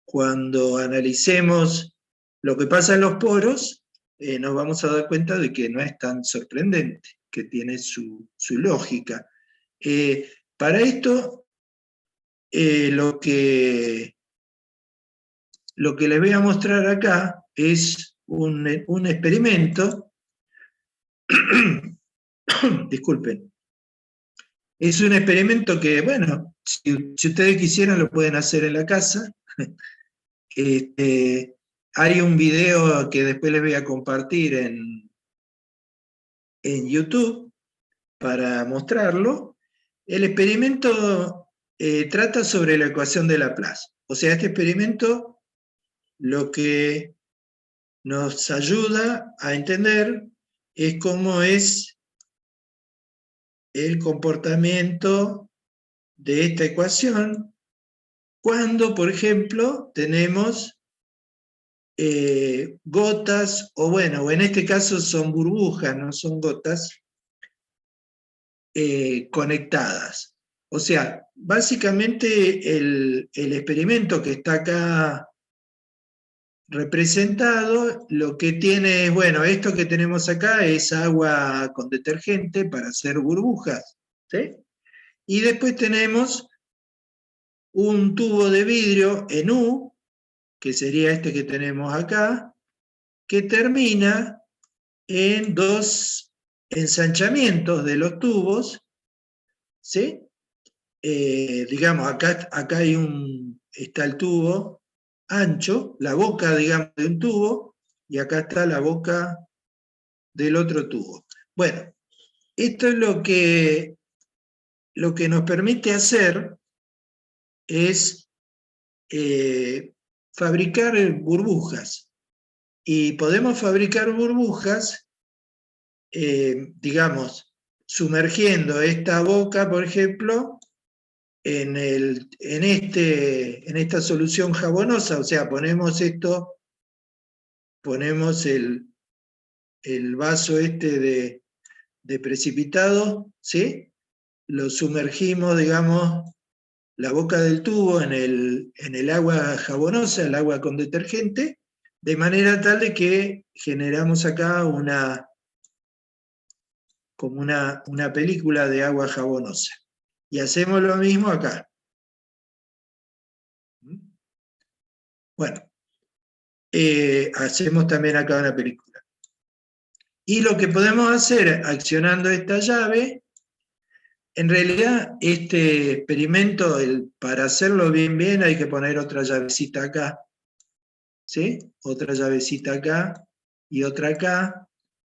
cuando analicemos lo que pasa en los poros, nos vamos a dar cuenta de que no es tan sorprendente, que tiene su lógica. Para esto, lo que les voy a mostrar acá es un experimento. Disculpen. Es un experimento que, bueno, si ustedes quisieran lo pueden hacer en la casa. Hay un video que después les voy a compartir en YouTube para mostrarlo. El experimento trata sobre la ecuación de Laplace. O sea, este experimento lo que nos ayuda a entender es cómo es el comportamiento de esta ecuación cuando, por ejemplo, tenemos gotas, o en este caso son burbujas, no son gotas, conectadas. O sea, básicamente el experimento que está acá representado, lo que tiene es, esto que tenemos acá es agua con detergente para hacer burbujas, ¿sí? Y después tenemos un tubo de vidrio en U, que sería este que tenemos acá, que termina en dos ensanchamientos de los tubos, ¿sí? Digamos, acá está el tubo ancho, la boca, digamos, de un tubo, y acá está la boca del otro tubo. Bueno, esto es lo que nos permite hacer es fabricar burbujas. Y podemos fabricar burbujas, digamos, sumergiendo esta boca, por ejemplo, en esta solución jabonosa. O sea, ponemos el vaso de precipitado, ¿sí? Lo sumergimos, digamos, la boca del tubo en el agua jabonosa, el agua con detergente, de manera tal de que generamos acá como una película de agua jabonosa. Y hacemos lo mismo acá. Bueno, hacemos también acá una película. Y lo que podemos hacer accionando esta llave, en realidad este experimento, para hacerlo bien hay que poner otra llavecita acá, ¿sí? Otra llavecita acá y otra acá,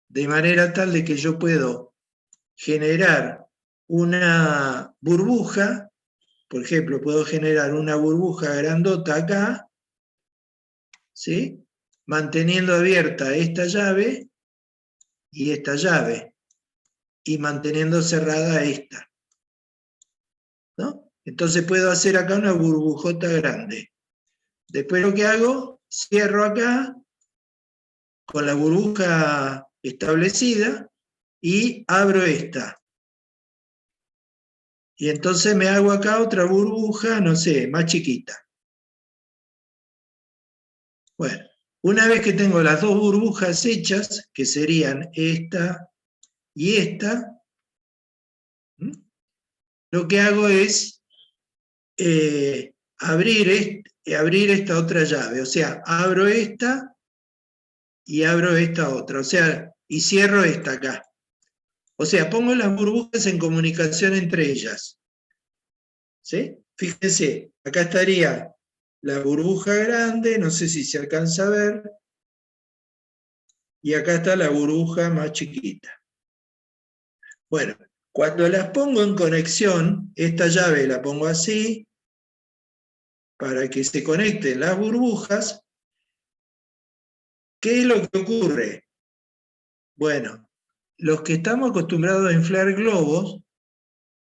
de manera tal de que yo puedo generar una burbuja. Por ejemplo, puedo generar una burbuja grandota acá, ¿sí? manteniendo abierta esta llave y esta llave, y manteniendo cerrada esta, ¿no? Entonces puedo hacer acá una burbujota grande. Después lo que hago, cierro acá con la burbuja establecida y abro esta. Y entonces me hago acá otra burbuja, no sé, más chiquita. Bueno, una vez que tengo las dos burbujas hechas, que serían esta y esta, lo que hago es abrir esta otra llave. O sea, abro esta y abro esta otra. O sea, y cierro esta acá. O sea, pongo las burbujas en comunicación entre ellas. ¿Sí? Fíjense, acá estaría la burbuja grande, no sé si se alcanza a ver, y acá está la burbuja más chiquita. Bueno, cuando las pongo en conexión, esta llave la pongo así, para que se conecten las burbujas. ¿Qué es lo que ocurre? Bueno, los que estamos acostumbrados a inflar globos,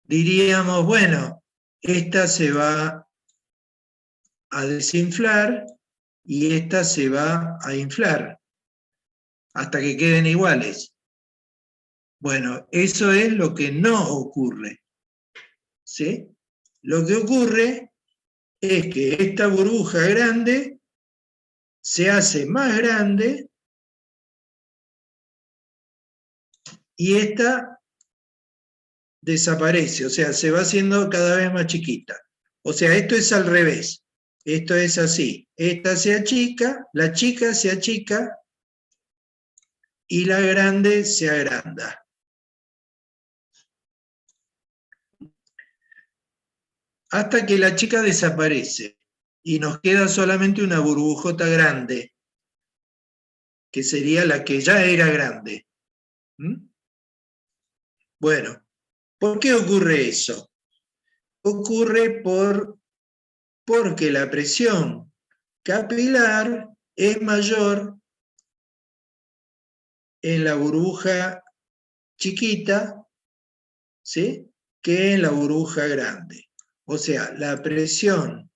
diríamos, bueno, esta se va a desinflar y esta se va a inflar, hasta que queden iguales. Bueno, eso es lo que no ocurre. ¿Sí? Lo que ocurre es que esta burbuja grande se hace más grande y esta desaparece, o sea, se va haciendo cada vez más chiquita. O sea, esto es al revés. Esto es así. Esta se achica, la chica se achica y la grande se agranda. Hasta que la chica desaparece y nos queda solamente una burbujota grande, que sería la que ya era grande. Bueno, ¿por qué ocurre eso? Ocurre porque la presión capilar es mayor en la burbuja chiquita, ¿sí?, que en la burbuja grande. O sea, la presión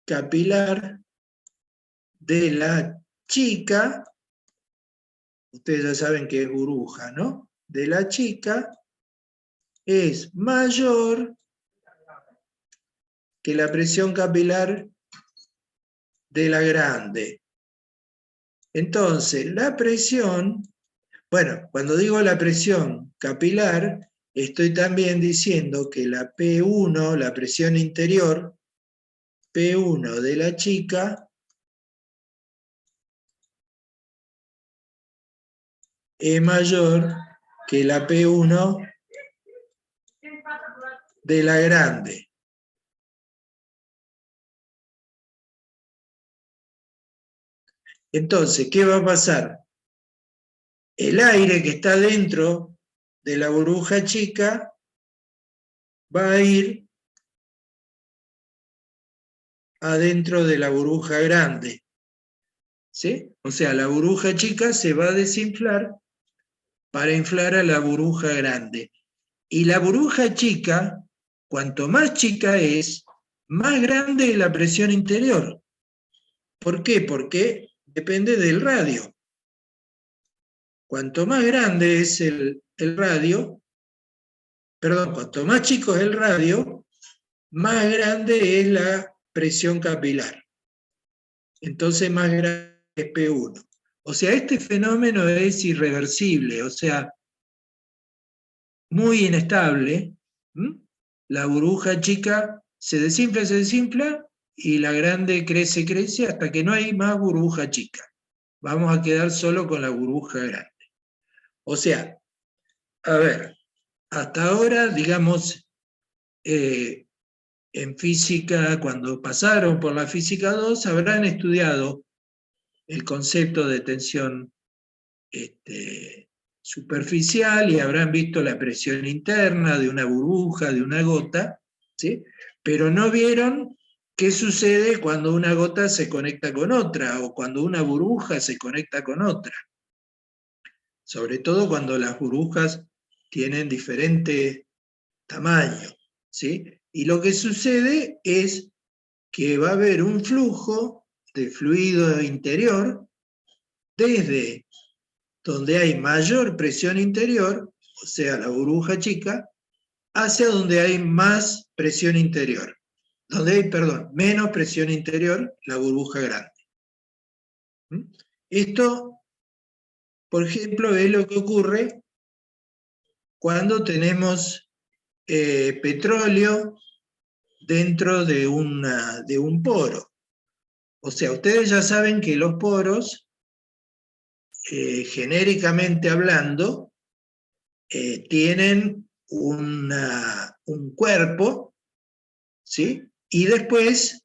capilar de la chica, ustedes ya saben que es burbuja, ¿no? De la chica es mayor que la presión capilar de la grande. Entonces, la presión, bueno, cuando digo la presión capilar, estoy también diciendo que la P1, la presión interior, P1 de la chica, es mayor que la P1 de la grande. Entonces, ¿qué va a pasar? El aire que está dentro de la burbuja chica va a ir adentro de la burbuja grande. ¿Sí? O sea, la burbuja chica se va a desinflar para inflar a la burbuja grande. Y la burbuja chica, cuanto más chica es, más grande es la presión interior. ¿Por qué? Porque depende del radio. Cuanto más grande es el radio, perdón, cuanto más chico es el radio, más grande es la presión capilar. Entonces más grande es P1. O sea, este fenómeno es irreversible, o sea, muy inestable. La burbuja chica se desinfla y la grande crece hasta que no hay más burbuja chica. Vamos a quedar solo con la burbuja grande. O sea, a ver, hasta ahora, digamos, en física, cuando pasaron por la física 2, habrán estudiado el concepto de tensión superficial y habrán visto la presión interna de una burbuja, de una gota, ¿sí? Pero no vieron ¿Qué sucede cuando una gota se conecta con otra o cuando una burbuja se conecta con otra? Sobre todo cuando las burbujas tienen diferente tamaño, ¿sí? Y lo que sucede es que va a haber un flujo de fluido interior desde donde hay mayor presión interior, o sea, la burbuja chica, hacia donde hay más presión interior. Donde hay, perdón, menos presión interior, la burbuja grande. Esto, por ejemplo, es lo que ocurre cuando tenemos petróleo dentro de un poro. O sea, ustedes ya saben que los poros, genéricamente hablando, tienen un cuerpo, ¿sí? Y después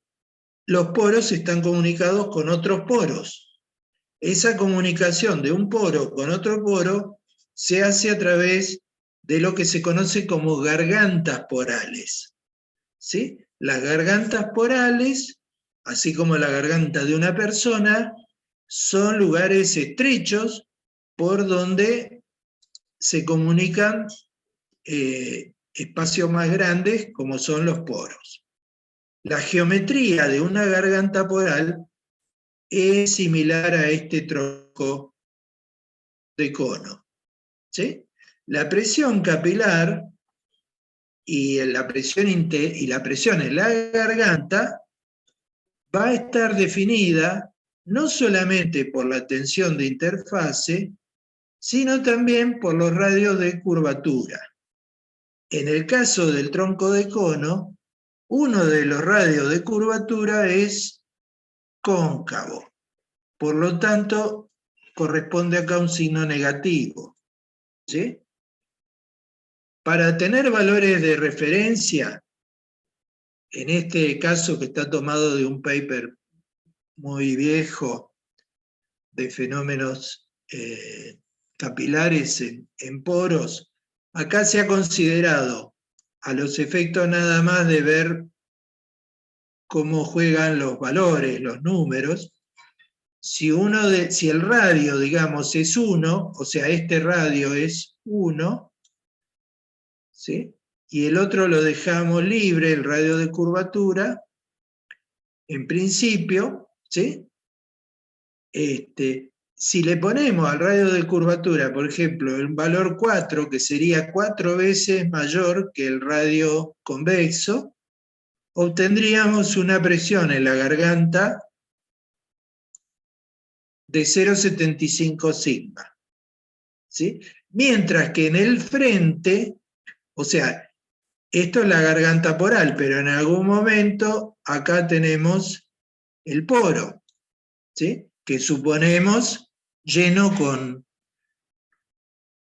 los poros están comunicados con otros poros. Esa comunicación de un poro con otro poro se hace a través de lo que se conoce como gargantas porales, ¿sí? Las gargantas porales, así como la garganta de una persona, son lugares estrechos por donde se comunican espacios más grandes como son los poros. La geometría de una garganta poral es similar a este tronco de cono, ¿sí? La presión capilar y la presión en la garganta va a estar definida no solamente por la tensión de interfase, sino también por los radios de curvatura. En el caso del tronco de cono, uno de los radios de curvatura es cóncavo. Por lo tanto, corresponde acá un signo negativo, ¿sí? Para tener valores de referencia, en este caso que está tomado de un paper muy viejo de fenómenos capilares en poros, acá se ha considerado a los efectos nada más de ver cómo juegan los valores, los números. Si el radio, digamos, es 1, o sea, este radio es 1, ¿sí? Y el otro lo dejamos libre, el radio de curvatura, en principio, ¿sí? Si le ponemos al radio de curvatura, por ejemplo, el valor 4, que sería 4 veces mayor que el radio convexo, obtendríamos una presión en la garganta de 0,75 sigma, ¿sí? Mientras que en el frente, o sea, esto es la garganta poral, pero en algún momento acá tenemos el poro, ¿sí? Que suponemos lleno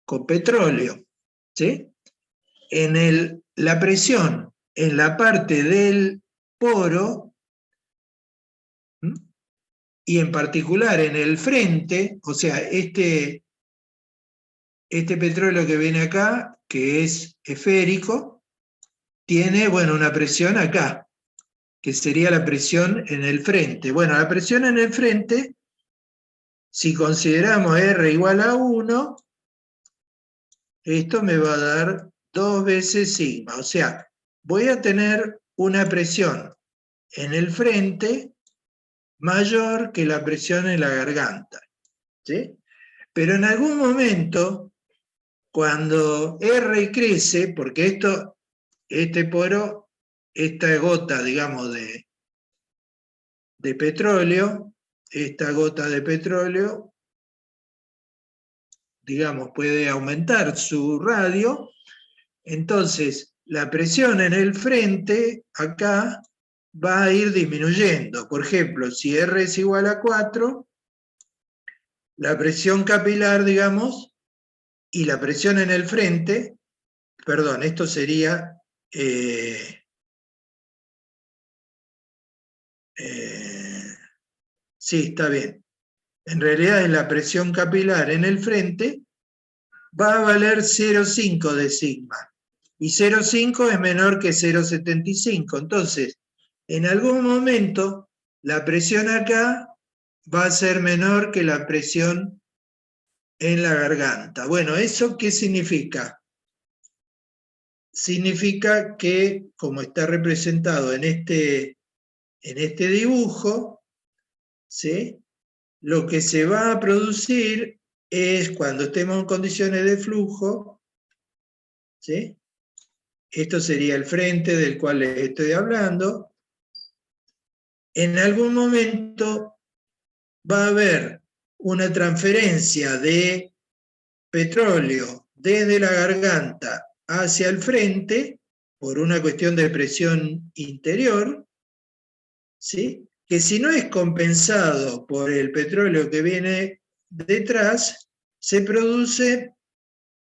con petróleo, ¿sí? La presión en la parte del poro, ¿sí? Y en particular en el frente, o sea, este petróleo que viene acá, que es esférico, tiene, bueno, una presión acá, que sería la presión en el frente. Bueno, la presión en el frente, si consideramos R igual a 1, esto me va a dar 2 veces sigma. O sea, voy a tener una presión en el frente mayor que la presión en la garganta, ¿sí? Pero en algún momento, cuando R crece, porque este poro, esta gota, digamos, de petróleo, esta gota de petróleo, digamos, puede aumentar su radio, entonces la presión en el frente, acá, va a ir disminuyendo. Por ejemplo, si R es igual a 4, la presión capilar, digamos, y la presión en el frente, perdón, esto sería sí, está bien. En realidad es la presión capilar en el frente, va a valer 0,5 de sigma. Y 0,5 es menor que 0,75. Entonces, en algún momento la presión acá va a ser menor que la presión en la garganta. Bueno, ¿eso qué significa? Significa que, como está representado en este dibujo, ¿sí? Lo que se va a producir es, cuando estemos en condiciones de flujo, ¿sí? Esto sería el frente del cual les estoy hablando, en algún momento va a haber una transferencia de petróleo desde la garganta hacia el frente, por una cuestión de presión interior, ¿sí? Que si no es compensado por el petróleo que viene detrás, se produce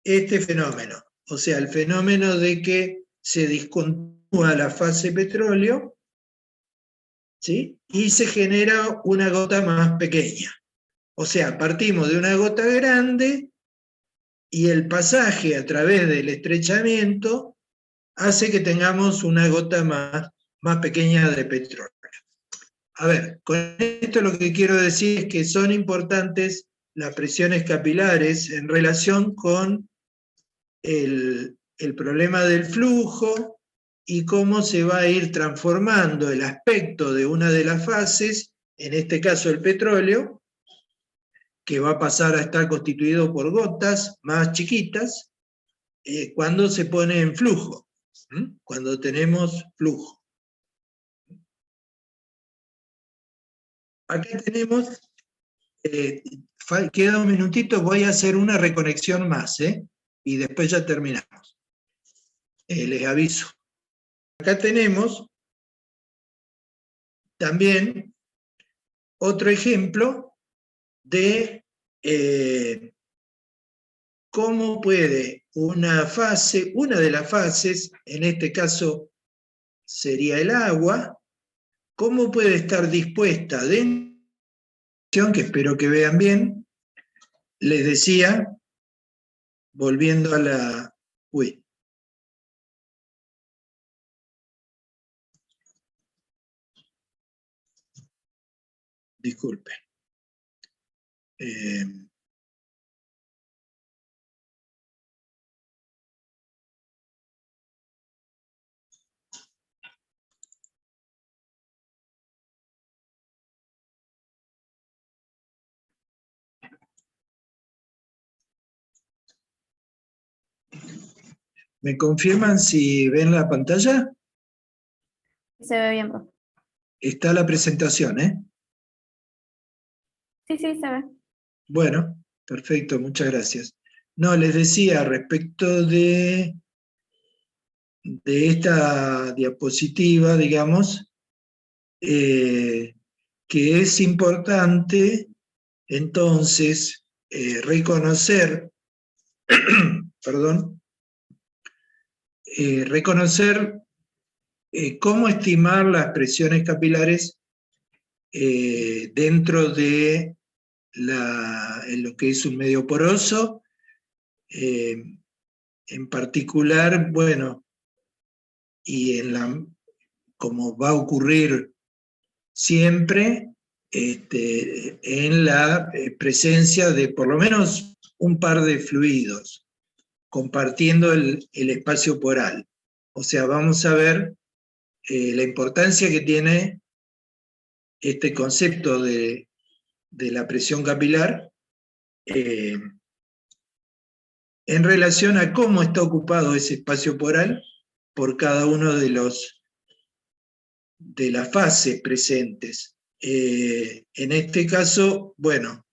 este fenómeno. O sea, el fenómeno de que se discontinúa la fase petróleo, ¿sí? Y se genera una gota más pequeña. O sea, partimos de una gota grande y el pasaje a través del estrechamiento hace que tengamos una gota más pequeña de petróleo. A ver, con esto lo que quiero decir es que son importantes las presiones capilares en relación con el problema del flujo y cómo se va a ir transformando el aspecto de una de las fases, en este caso el petróleo, que va a pasar a estar constituido por gotas más chiquitas, cuando se pone en flujo, cuando tenemos flujo. Acá tenemos, queda un minutito, voy a hacer una reconexión más, y después ya terminamos. Les aviso. Acá tenemos también otro ejemplo de cómo puede una de las fases, en este caso sería el agua, cómo puede estar dispuesta dentro, que espero que vean bien. Les decía, volviendo a la... Uy. Disculpe. ¿Me confirman si ven la pantalla? Se ve bien, profe. Está la presentación, ¿eh? Sí, sí, se ve. Bueno, perfecto, muchas gracias. No, les decía respecto de esta diapositiva, digamos, que es importante entonces reconocer, perdón, reconocer cómo estimar las presiones capilares dentro de en lo que es un medio poroso. En particular, bueno, y como va a ocurrir siempre, en la presencia de por lo menos un par de fluidos, compartiendo el espacio poral. O sea, vamos a ver la importancia que tiene este concepto de la presión capilar en relación a cómo está ocupado ese espacio poral por cada uno de las fases presentes. En este caso, bueno,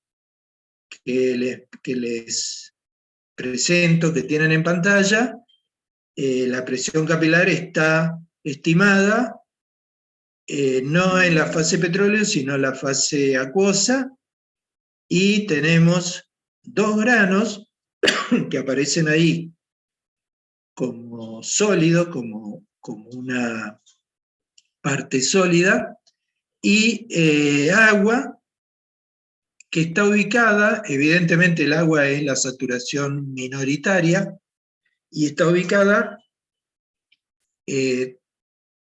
que les presento, que tienen en pantalla, la presión capilar está estimada no en la fase petróleo, sino en la fase acuosa, y tenemos dos granos que aparecen ahí como sólido, como una parte sólida, y agua que está ubicada, evidentemente el agua es la saturación minoritaria, y está ubicada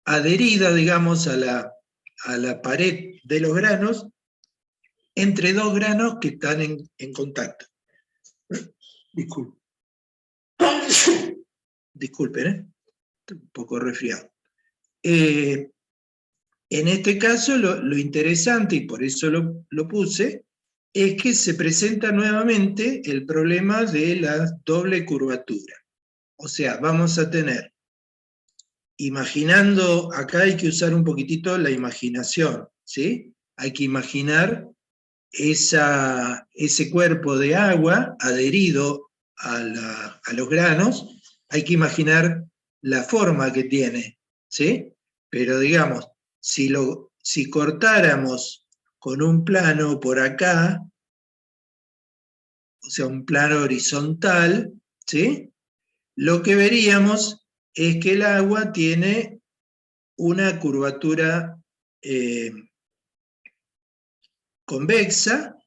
adherida, digamos, a la pared de los granos, entre dos granos que están en contacto. Disculpen. Disculpen, estoy un poco resfriado. En este caso, lo interesante, y por eso lo puse, es que se presenta nuevamente el problema de la doble curvatura. O sea, vamos a tener, imaginando, acá hay que usar un poquitito la imaginación, ¿sí? Hay que imaginar ese cuerpo de agua adherido a los granos, hay que imaginar la forma que tiene, ¿sí? Pero digamos, si cortáramos con un plano por acá, o sea, un plano horizontal, ¿sí? Lo que veríamos es que el agua tiene una curvatura convexa,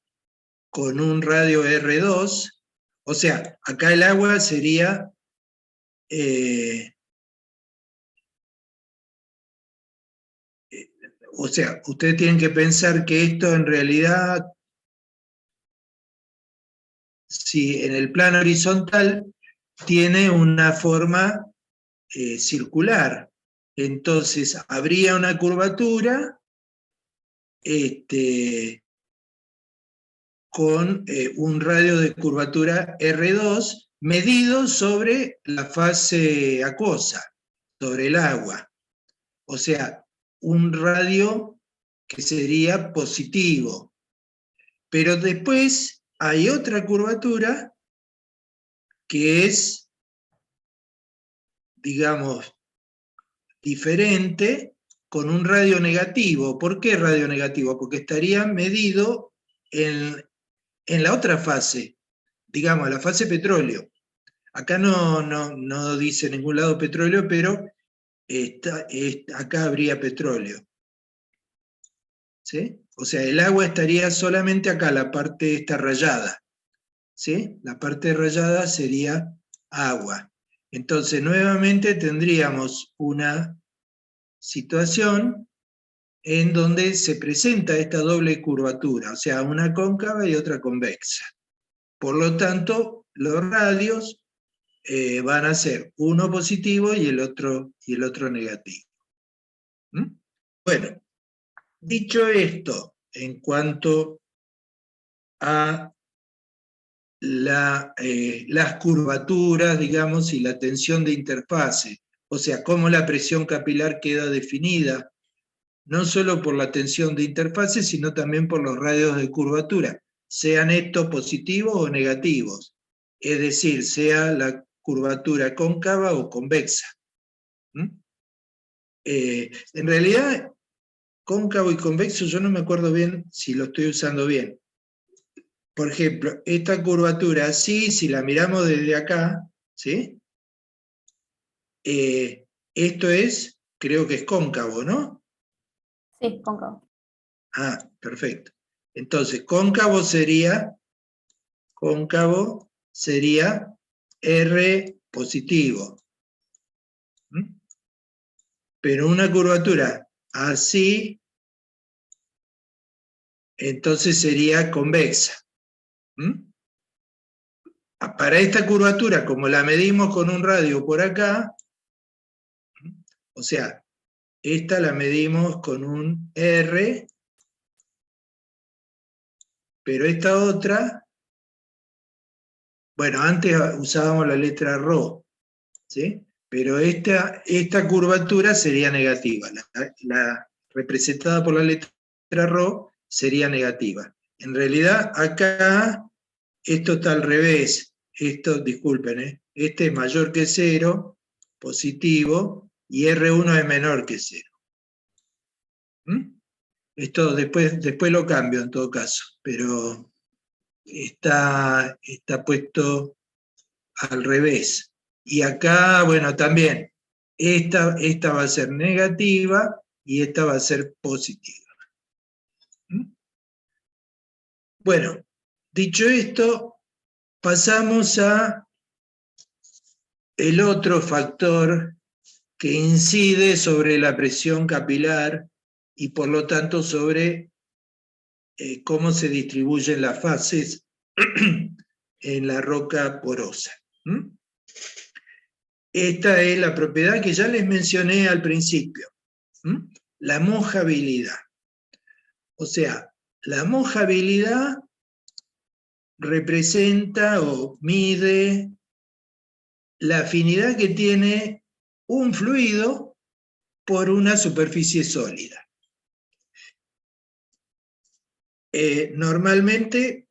con un radio R2, o sea, acá el agua sería o sea, ustedes tienen que pensar que esto en realidad, si en el plano horizontal tiene una forma circular, entonces habría una curvatura con un radio de curvatura R2 medido sobre la fase acuosa, sobre el agua. O sea, un radio que sería positivo. Pero después hay otra curvatura que es, digamos, diferente, con un radio negativo. ¿Por qué radio negativo? Porque estaría medido en la otra fase, digamos, la fase petróleo. Acá no dice en ningún lado petróleo, pero acá habría petróleo. ¿Sí? O sea, el agua estaría solamente acá, la parte esta rayada. ¿Sí? La parte rayada sería agua. Entonces, nuevamente tendríamos una situación en donde se presenta esta doble curvatura, o sea, una cóncava y otra convexa. Por lo tanto, los radios van a ser uno positivo y el otro negativo. ¿Mm? Bueno, dicho esto, en cuanto a las curvaturas, digamos, y la tensión de interfase, o sea, cómo la presión capilar queda definida, no solo por la tensión de interfase, sino también por los radios de curvatura, sean estos positivos o negativos, es decir, sea la curvatura cóncava o convexa. En realidad, cóncavo y convexo, yo no me acuerdo bien si lo estoy usando bien. Por ejemplo, esta curvatura así, si la miramos desde acá, ¿sí? Esto es, creo que es cóncavo, ¿no? Sí, cóncavo. Ah, perfecto. Entonces, cóncavo sería R positivo. ¿Mm? Pero una curvatura así, entonces sería convexa. ¿Mm? Para esta curvatura, como la medimos con un radio por acá, o sea, esta la medimos con un R, pero esta otra, bueno, antes usábamos la letra ρ, ¿sí? Pero esta curvatura sería negativa, la representada por la letra ρ sería negativa. En realidad, acá, esto está al revés, esto, disculpen, este es mayor que 0, positivo, y R1 es menor que 0. ¿Mm? Esto después lo cambio en todo caso, pero está puesto al revés. Y acá, bueno, también, esta va a ser negativa y esta va a ser positiva. ¿Mm? Bueno, dicho esto, pasamos a el otro factor que incide sobre la presión capilar y por lo tanto sobre cómo se distribuyen las fases en la roca porosa. Esta es la propiedad que ya les mencioné al principio, la mojabilidad. O sea, la mojabilidad representa o mide la afinidad que tiene un fluido por una superficie sólida. Normalmente,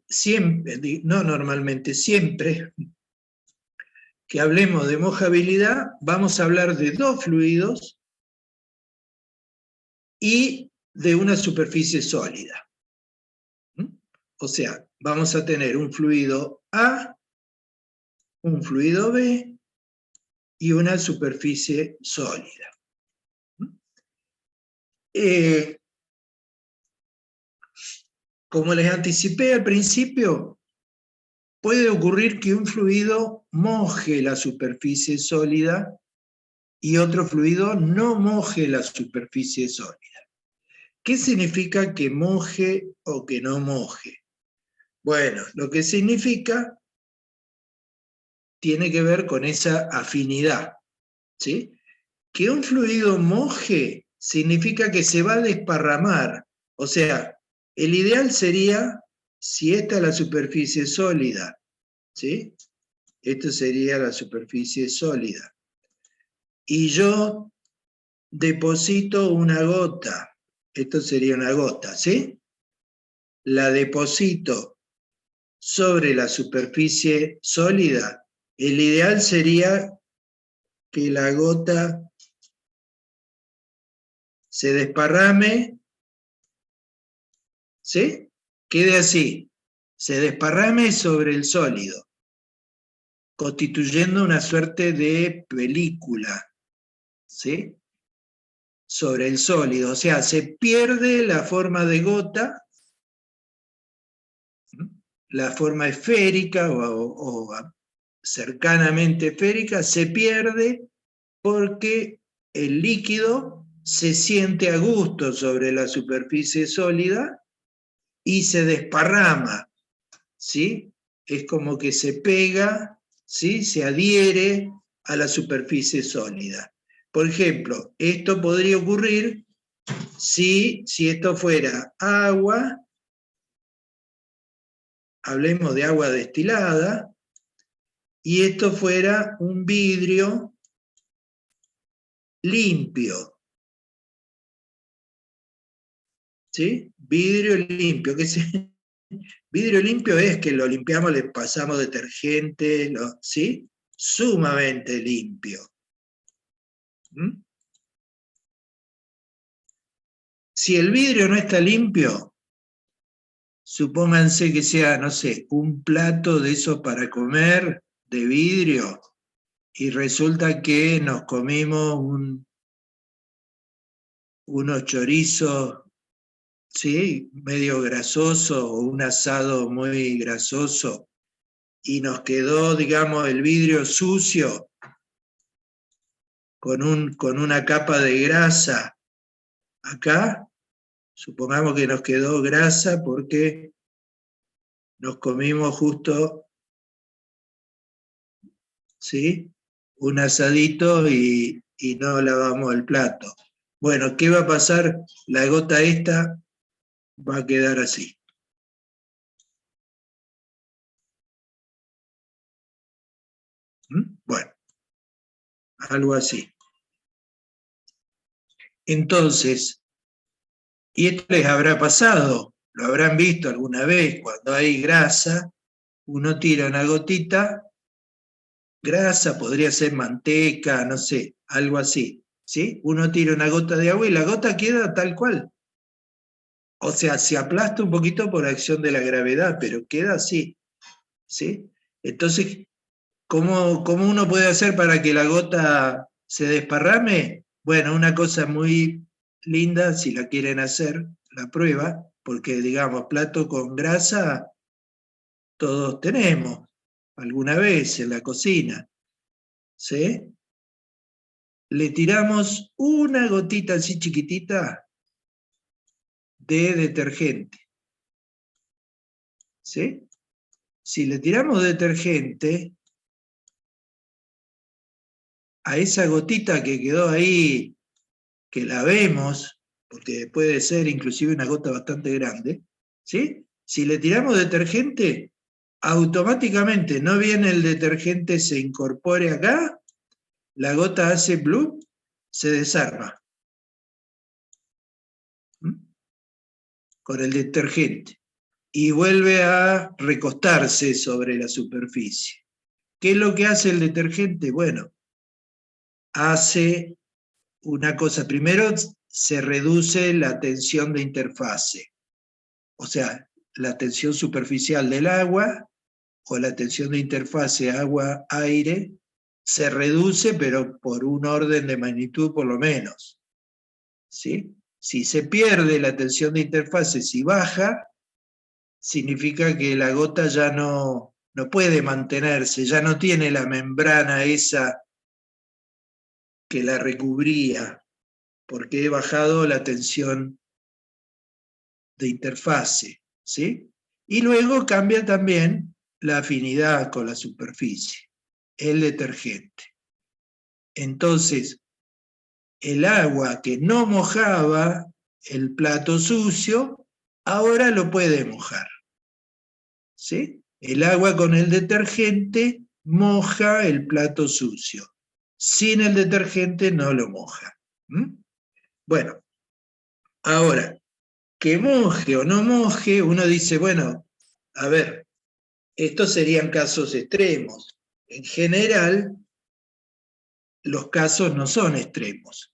siempre, no normalmente, siempre que hablemos de mojabilidad, vamos a hablar de dos fluidos y de una superficie sólida. O sea, vamos a tener un fluido A, un fluido B y una superficie sólida. Como les anticipé al principio, puede ocurrir que un fluido moje la superficie sólida y otro fluido no moje la superficie sólida. ¿Qué significa que moje o que no moje? Bueno, lo que significa tiene que ver con esa afinidad, ¿sí? Que un fluido moje significa que se va a desparramar. O sea, el ideal sería, si esta es la superficie sólida, ¿sí? Esto sería la superficie sólida. Y yo deposito una gota, esto sería una gota, ¿sí? La deposito sobre la superficie sólida. El ideal sería que la gota se desparrame, ¿sí? Quede así, se desparrame sobre el sólido, constituyendo una suerte de película, ¿sí? Sobre el sólido, o sea, se pierde la forma de gota, la forma esférica o cercanamente esférica, se pierde porque el líquido se siente a gusto sobre la superficie sólida y se desparrama, ¿sí? Es como que se pega, ¿sí? Se adhiere a la superficie sólida. Por ejemplo, esto podría ocurrir si esto fuera agua, hablemos de agua destilada, y esto fuera un vidrio limpio, ¿sí? Vidrio limpio, vidrio limpio es que lo limpiamos, le pasamos detergente, ¿sí? Sumamente limpio. Si el vidrio no está limpio, supónganse que sea, no sé, un plato de esos para comer de vidrio, y resulta que nos comimos unos chorizos, ¿sí? Medio grasoso, o un asado muy grasoso, y nos quedó, digamos, el vidrio sucio, con una capa de grasa acá. Supongamos que nos quedó grasa porque nos comimos justo, ¿sí? Un asadito y no lavamos el plato. Bueno, ¿qué va a pasar? La gota esta va a quedar así. Bueno, algo así. Entonces, y esto les habrá pasado, lo habrán visto alguna vez, cuando hay grasa, uno tira una gotita, grasa, podría ser manteca, no sé, algo así, ¿sí? Uno tira una gota de agua y la gota queda tal cual. O sea, se aplasta un poquito por acción de la gravedad, pero queda así, ¿sí? Entonces, ¿cómo uno puede hacer para que la gota se desparrame? Bueno, una cosa muy linda, si la quieren hacer, la prueba, porque digamos, plato con grasa todos tenemos alguna vez en la cocina. ¿sí? Le tiramos una gotita así chiquitita de detergente, ¿sí? Si le tiramos detergente, a esa gotita que quedó ahí, que la vemos, porque puede ser inclusive una gota bastante grande, ¿sí? Si le tiramos detergente, automáticamente, no viene el detergente, se incorpore acá, la gota hace blue, se desarma. Con el detergente. Y vuelve a recostarse sobre la superficie. ¿Qué es lo que hace el detergente? Bueno, hace una cosa. Primero, se reduce la tensión de interfase. O sea, la tensión superficial del agua o la tensión de interfase agua-aire se reduce, pero por un orden de magnitud por lo menos. ¿Sí? Si se pierde la tensión de interfase, si baja, significa que la gota ya no puede mantenerse, ya no tiene la membrana esa que la recubría, porque he bajado la tensión de interfase, ¿sí? Y luego cambia también la afinidad con la superficie, el detergente. Entonces, el agua que no mojaba el plato sucio, ahora lo puede mojar, ¿sí? El agua con el detergente moja el plato sucio. Sin el detergente no lo moja. Bueno, ahora, que moje o no moje, uno dice, bueno, a ver, estos serían casos extremos. En general, los casos no son extremos,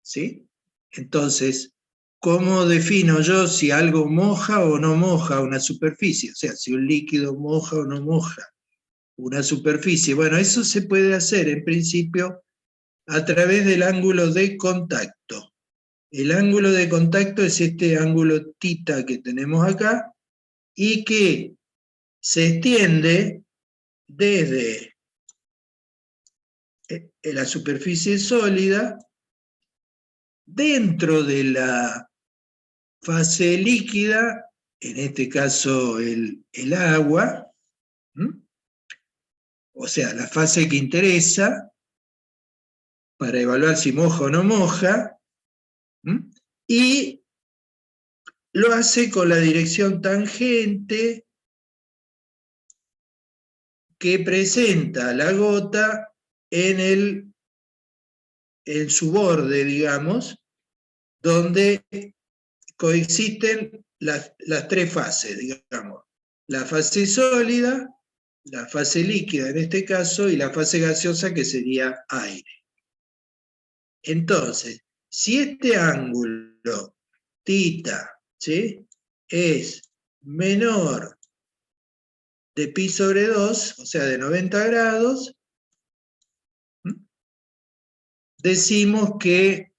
¿sí? Entonces, ¿cómo defino yo si algo moja o no moja una superficie? O sea, si un líquido moja o no moja una superficie. Bueno, eso se puede hacer en principio a través del ángulo de contacto. El ángulo de contacto es este ángulo θ que tenemos acá y que se extiende desde la superficie sólida dentro de la fase líquida, en este caso el agua, o sea, la fase que interesa para evaluar si moja o no moja, y lo hace con la dirección tangente que presenta la gota en su borde, digamos, donde coexisten las tres fases, digamos. La fase sólida, la fase líquida en este caso, y la fase gaseosa que sería aire. Entonces, si este ángulo θ, ¿sí?, es menor de π/2, o sea, de 90 grados, decimos que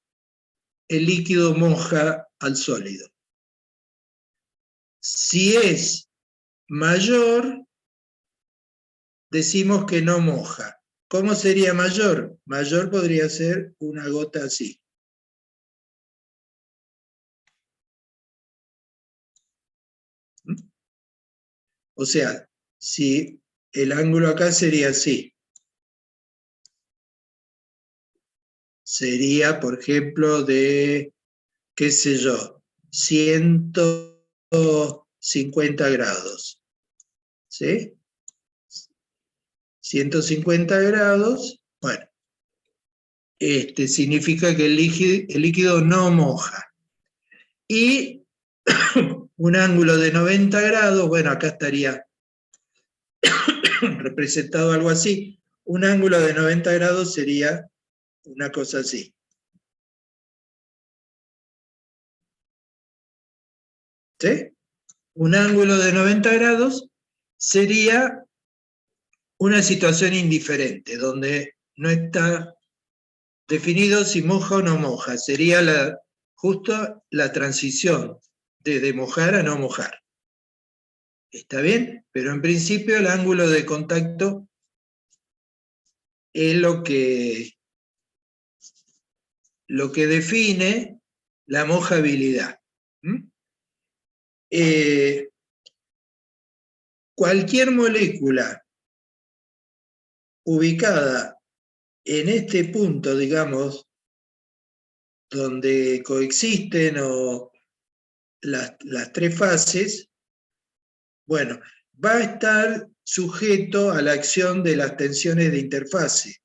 el líquido moja al sólido. Si es mayor, decimos que no moja. ¿Cómo sería mayor? Mayor podría ser una gota así. O sea, si el ángulo acá sería así. Sería, por ejemplo, de, qué sé yo, 150 grados. ¿Sí? 150 grados, bueno, significa que el líquido no moja. Y un ángulo de 90 grados, bueno, acá estaría representado algo así. Un ángulo de 90 grados sería una cosa así. ¿Sí? Un ángulo de 90 grados sería una situación indiferente, donde no está definido si moja o no moja. Sería justo la transición de mojar a no mojar. ¿Está bien? Pero en principio el ángulo de contacto es lo que define la mojabilidad. Cualquier molécula ubicada en este punto, digamos, donde coexisten las tres fases, bueno, va a estar sujeto a la acción de las tensiones de interfase.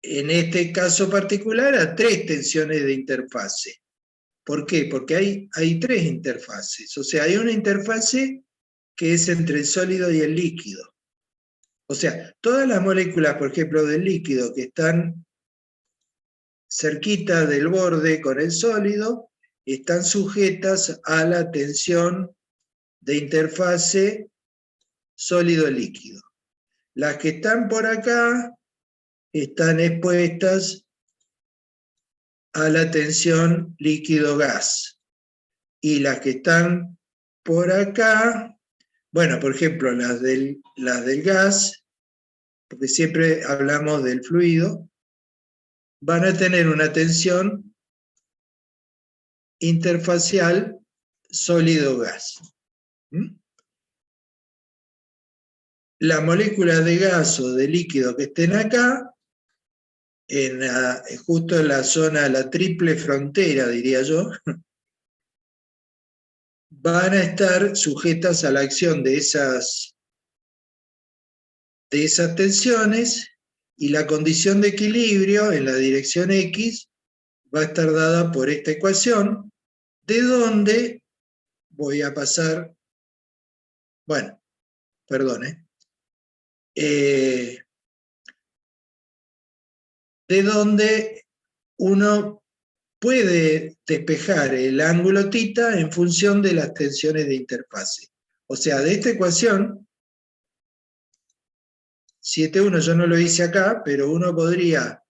En este caso particular, a 3 tensiones de interfase. ¿Por qué? Porque hay 3 interfaces. O sea, hay una interfase que es entre el sólido y el líquido. O sea, todas las moléculas, por ejemplo, del líquido que están cerquita del borde con el sólido, están sujetas a la tensión de interfase sólido-líquido. Las que están por acá están expuestas a la tensión líquido-gas. Y las que están por acá, bueno, por ejemplo, las del gas, porque siempre hablamos del fluido, van a tener una tensión interfacial sólido-gas. Las moléculas de gas o de líquido que estén acá, justo en la zona, la triple frontera, diría yo, van a estar sujetas a la acción de esas tensiones, y la condición de equilibrio en la dirección X va a estar dada por esta ecuación, de donde voy a pasar, bueno, perdón, de donde uno puede despejar el ángulo θ en función de las tensiones de interfase. O sea, de esta ecuación, 7,1 yo no lo hice acá, pero uno podría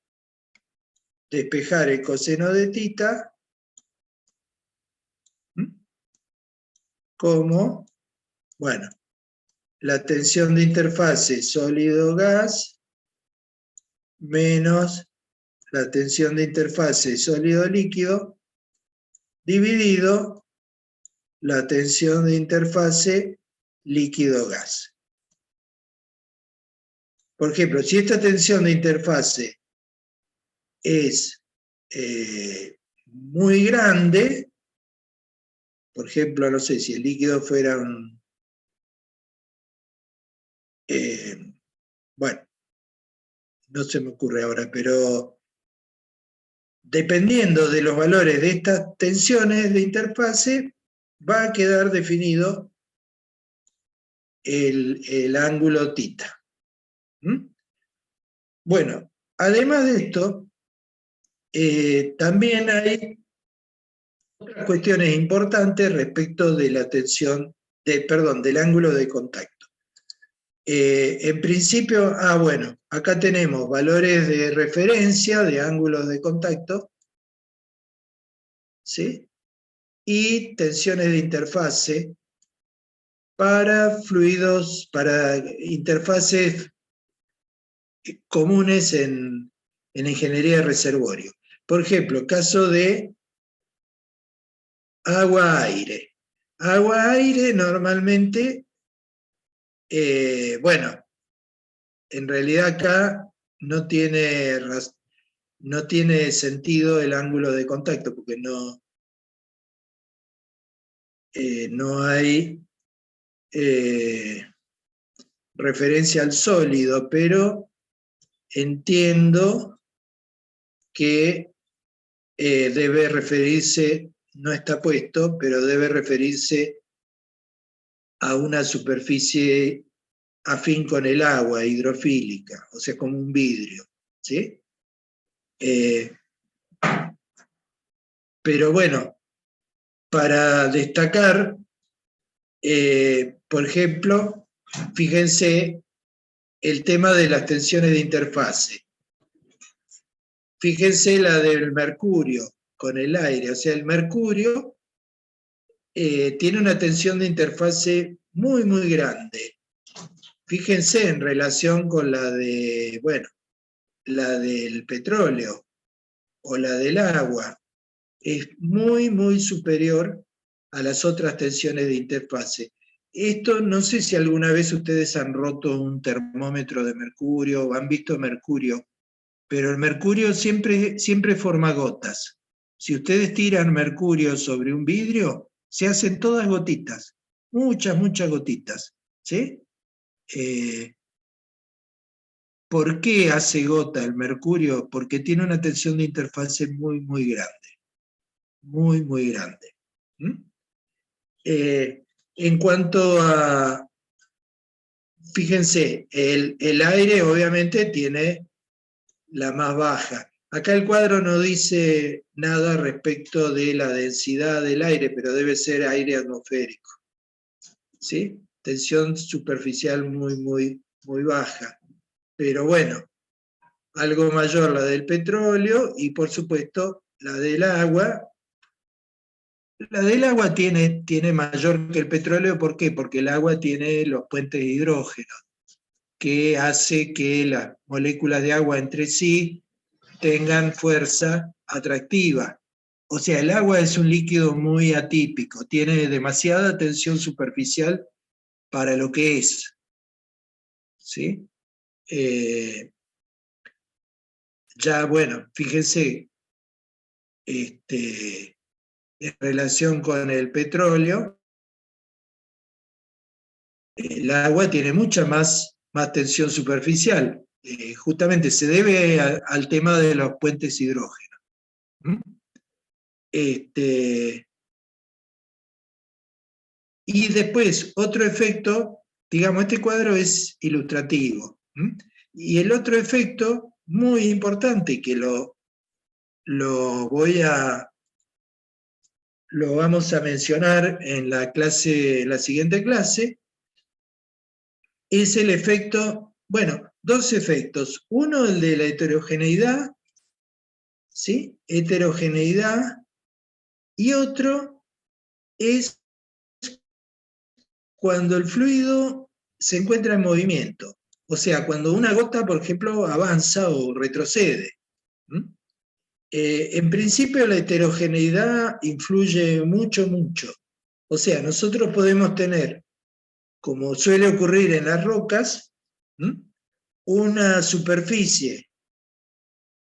despejar el coseno de θ como, bueno, la tensión de interfase sólido-gas menos la tensión de interfase sólido-líquido dividido la tensión de interfase líquido-gas. Por ejemplo, si esta tensión de interfase es muy grande, por ejemplo, no sé, si el líquido fuera un... bueno, no se me ocurre ahora, pero dependiendo de los valores de estas tensiones de interfase, va a quedar definido el ángulo θ. Bueno, además de esto, también hay otras cuestiones importantes respecto de la tensión, del ángulo de contacto. En principio, bueno, acá tenemos valores de referencia de ángulos de contacto, ¿sí? Y tensiones de interfase para fluidos, para interfaces comunes en ingeniería de reservorio. Por ejemplo, caso de agua-aire. Agua-aire normalmente, bueno, en realidad acá no tiene sentido el ángulo de contacto, porque no hay referencia al sólido, pero entiendo que debe referirse, no está puesto, pero debe referirse a una superficie afín con el agua, hidrofílica, o sea, como un vidrio, ¿sí? Pero bueno, para destacar, por ejemplo, fíjense el tema de las tensiones de interfase. Fíjense la del mercurio con el aire, o sea, el mercurio tiene una tensión de interfase muy, muy grande. fíjense en relación con la de, bueno, la del petróleo o la del agua, es muy, muy superior a las otras tensiones de interfase. Esto no sé si alguna vez ustedes han roto un termómetro de mercurio o han visto mercurio, pero el mercurio siempre, siempre forma gotas. Si ustedes tiran mercurio sobre un vidrio, se hacen todas gotitas, muchas, muchas gotitas, ¿sí? ¿Por qué hace gota el mercurio? Porque tiene una tensión de interfase muy, muy grande, muy, muy grande. ¿Mm? En cuanto a, fíjense, el aire obviamente tiene la más baja. Acá el cuadro no dice nada respecto de la densidad del aire, pero debe ser aire atmosférico. ¿Sí? Tensión superficial muy, muy, muy baja. Pero bueno, algo mayor la del petróleo y por supuesto la del agua. La del agua tiene mayor que el petróleo, ¿por qué? Porque el agua tiene los puentes de hidrógeno, que hace que las moléculas de agua entre sí tengan fuerza atractiva. O sea, el agua es un líquido muy atípico, tiene demasiada tensión superficial para lo que es. ¿Sí? Ya, bueno, fíjense, en relación con el petróleo, el agua tiene mucha más tensión superficial. Justamente se debe al tema de los puentes hidrógeno. ¿Mm? Y después, otro efecto, digamos, este cuadro es ilustrativo. ¿Mm? Y el otro efecto muy importante que lo vamos a mencionar en la siguiente clase, es el efecto, bueno, dos efectos. Uno, el de la heterogeneidad, ¿sí? Heterogeneidad, y otro es cuando el fluido se encuentra en movimiento. O sea, cuando una gota, por ejemplo, avanza o retrocede. En principio la heterogeneidad influye mucho, mucho. O sea, nosotros podemos tener, como suele ocurrir en las rocas, una superficie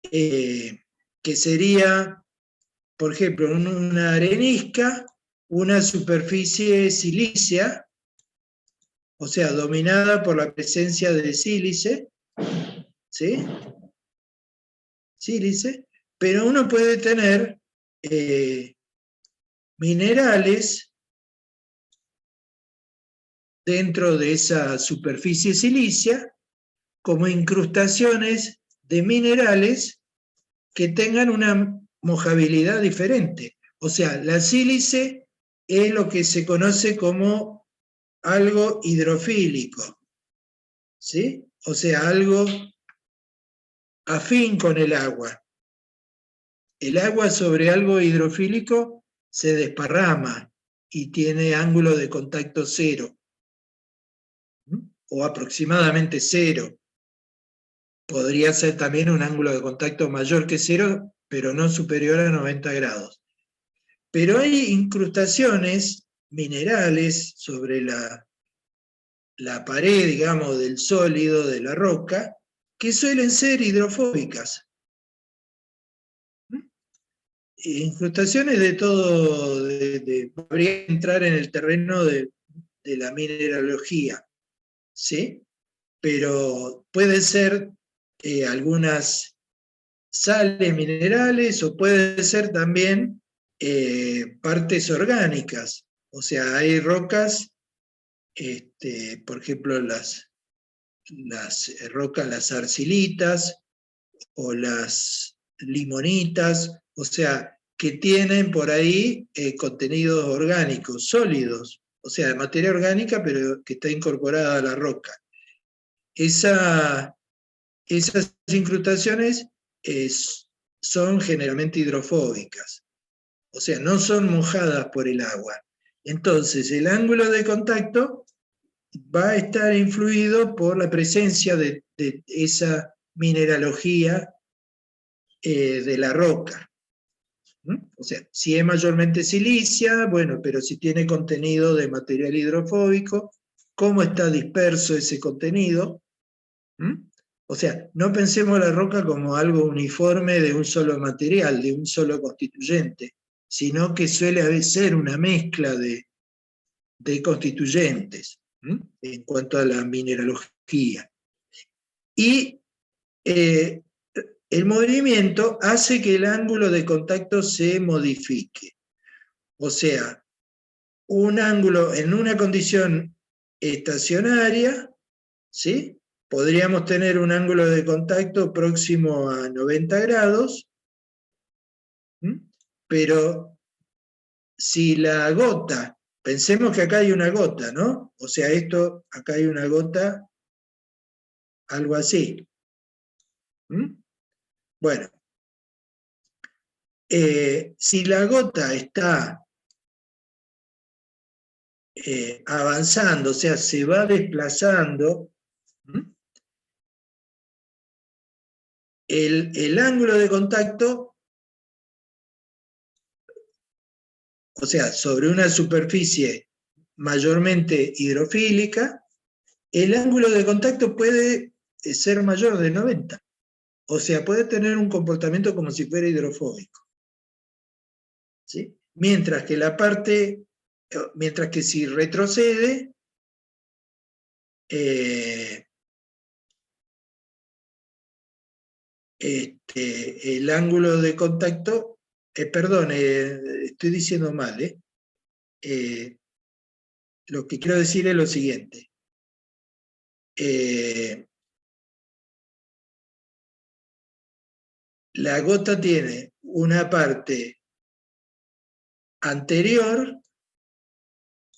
que sería, por ejemplo, una arenisca, una superficie silícea, o sea, dominada por la presencia de sílice, ¿sí? Sílice, pero uno puede tener minerales dentro de esa superficie silícea como incrustaciones de minerales que tengan una mojabilidad diferente. O sea, la sílice es lo que se conoce como algo hidrofílico, ¿sí? O sea, algo afín con el agua. El agua sobre algo hidrofílico se desparrama y tiene ángulo de contacto cero, o aproximadamente cero. Podría ser también un ángulo de contacto mayor que cero, pero no superior a 90 grados. Pero hay incrustaciones minerales sobre la pared, digamos, del sólido, de la roca, que suelen ser hidrofóbicas. Incrustaciones de todo, habría que entrar en el terreno de la mineralogía, ¿sí? Pero pueden ser algunas sales minerales o puede ser también partes orgánicas. O sea, hay rocas, por ejemplo, las rocas, las arcilitas o las limonitas, o sea, que tienen por ahí contenidos orgánicos, sólidos, o sea, de materia orgánica, pero que está incorporada a la roca. Esas incrustaciones son generalmente hidrofóbicas, o sea, no son mojadas por el agua. Entonces, el ángulo de contacto va a estar influido por la presencia de esa mineralogía de la roca. O sea, si es mayormente silicia, bueno, pero si tiene contenido de material hidrofóbico, ¿cómo está disperso ese contenido? O sea, no pensemos la roca como algo uniforme de un solo material, de un solo constituyente, sino que suele ser una mezcla de constituyentes en cuanto a la mineralogía. Y el movimiento hace que el ángulo de contacto se modifique. O sea, un ángulo en una condición estacionaria, ¿sí? Podríamos tener un ángulo de contacto próximo a 90 grados, pero si la gota, pensemos que acá hay una gota, ¿no? O sea, acá hay una gota, algo así. Bueno, si la gota está avanzando, o sea, se va desplazando, el ángulo de contacto, o sea, sobre una superficie mayormente hidrofílica, el ángulo de contacto puede ser mayor de 90. O sea, puede tener un comportamiento como si fuera hidrofóbico. ¿Sí? Mientras que si retrocede, el ángulo de contacto, perdón, estoy diciendo mal, lo que quiero decir es lo siguiente. La gota tiene una parte anterior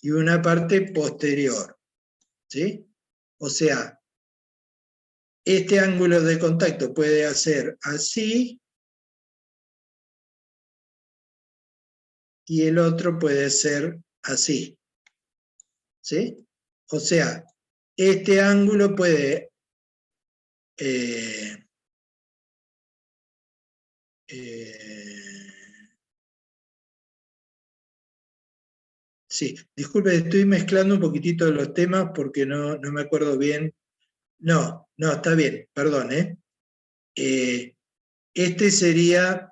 y una parte posterior, ¿sí? O sea, este ángulo de contacto puede hacer así y el otro puede ser así, ¿sí? O sea, este ángulo puede sí, disculpe, estoy mezclando un poquitito los temas porque no me acuerdo bien. No, está bien, perdón, este sería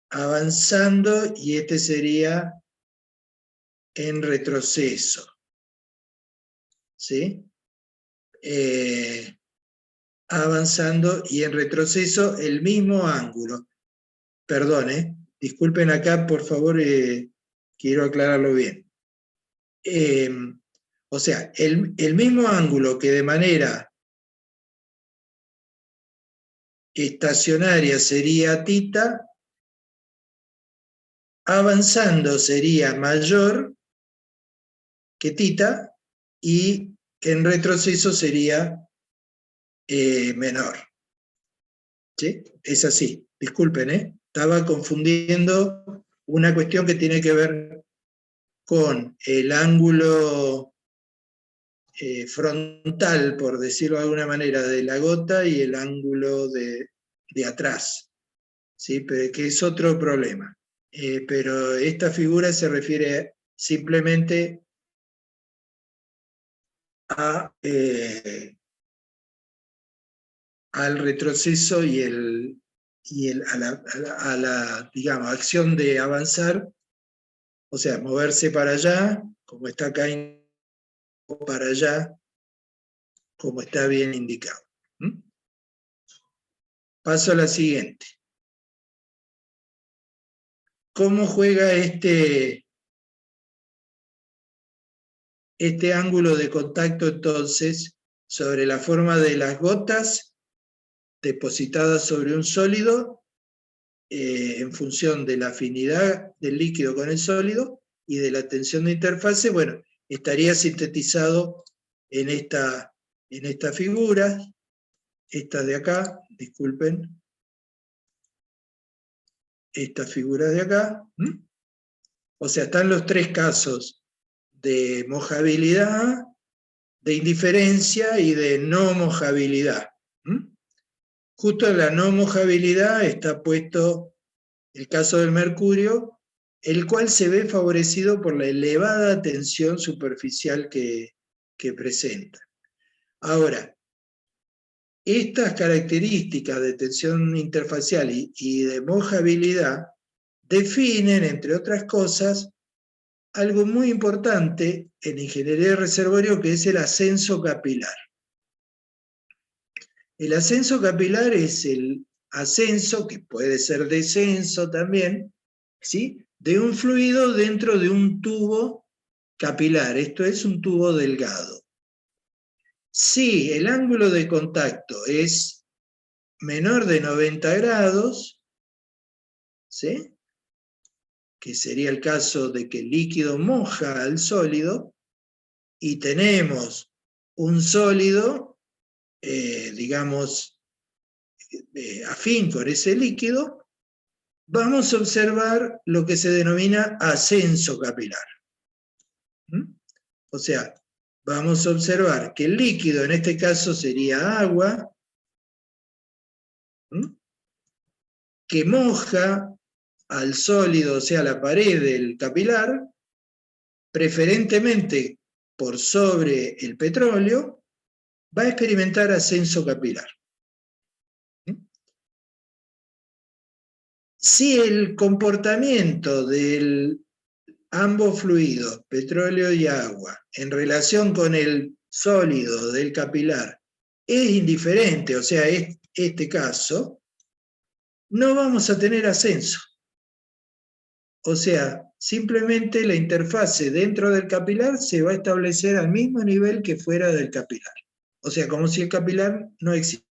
avanzando y este sería en retroceso. ¿Sí? Avanzando y en retroceso el mismo ángulo. Perdón, disculpen acá, por favor, quiero aclararlo bien. O sea, el mismo ángulo que de manera estacionaria sería θ, avanzando sería mayor que θ y en retroceso sería menor. ¿Sí? Es así, disculpen, estaba confundiendo una cuestión que tiene que ver con el ángulo frontal, por decirlo de alguna manera, de la gota y el ángulo de atrás, ¿sí? Pero que es otro problema. Pero esta figura se refiere simplemente a, al retroceso y a la, digamos, acción de avanzar, o sea, moverse para allá, como está acá, o para allá, como está bien indicado. Paso a la siguiente. ¿Cómo juega este ángulo de contacto entonces sobre la forma de las gotas depositadas sobre un sólido en función de la afinidad del líquido con el sólido y de la tensión de interfase? Bueno, estaría sintetizado en esta figura, esta de acá, disculpen, esta figura de acá. O sea, están los tres casos de mojabilidad, de indiferencia y de no mojabilidad. Justo en la no mojabilidad está puesto el caso del mercurio, el cual se ve favorecido por la elevada tensión superficial que presenta. Ahora, estas características de tensión interfacial y de mojabilidad definen, entre otras cosas, algo muy importante en ingeniería de reservorio, que es el ascenso capilar. El ascenso capilar es el ascenso, que puede ser descenso también, ¿sí?, de un fluido dentro de un tubo capilar, esto es un tubo delgado. Si el ángulo de contacto es menor de 90 grados, ¿sí?, que sería el caso de que el líquido moja al sólido, y tenemos un sólido, digamos, afín con ese líquido, vamos a observar lo que se denomina ascenso capilar. O sea, vamos a observar que el líquido, en este caso sería agua, que moja al sólido, o sea, la pared del capilar, preferentemente por sobre el petróleo, va a experimentar ascenso capilar. Si el comportamiento de ambos fluidos, petróleo y agua, en relación con el sólido del capilar, es indiferente, o sea, es este caso, no vamos a tener ascenso. O sea, simplemente la interfase dentro del capilar se va a establecer al mismo nivel que fuera del capilar. O sea, como si el capilar no existiera.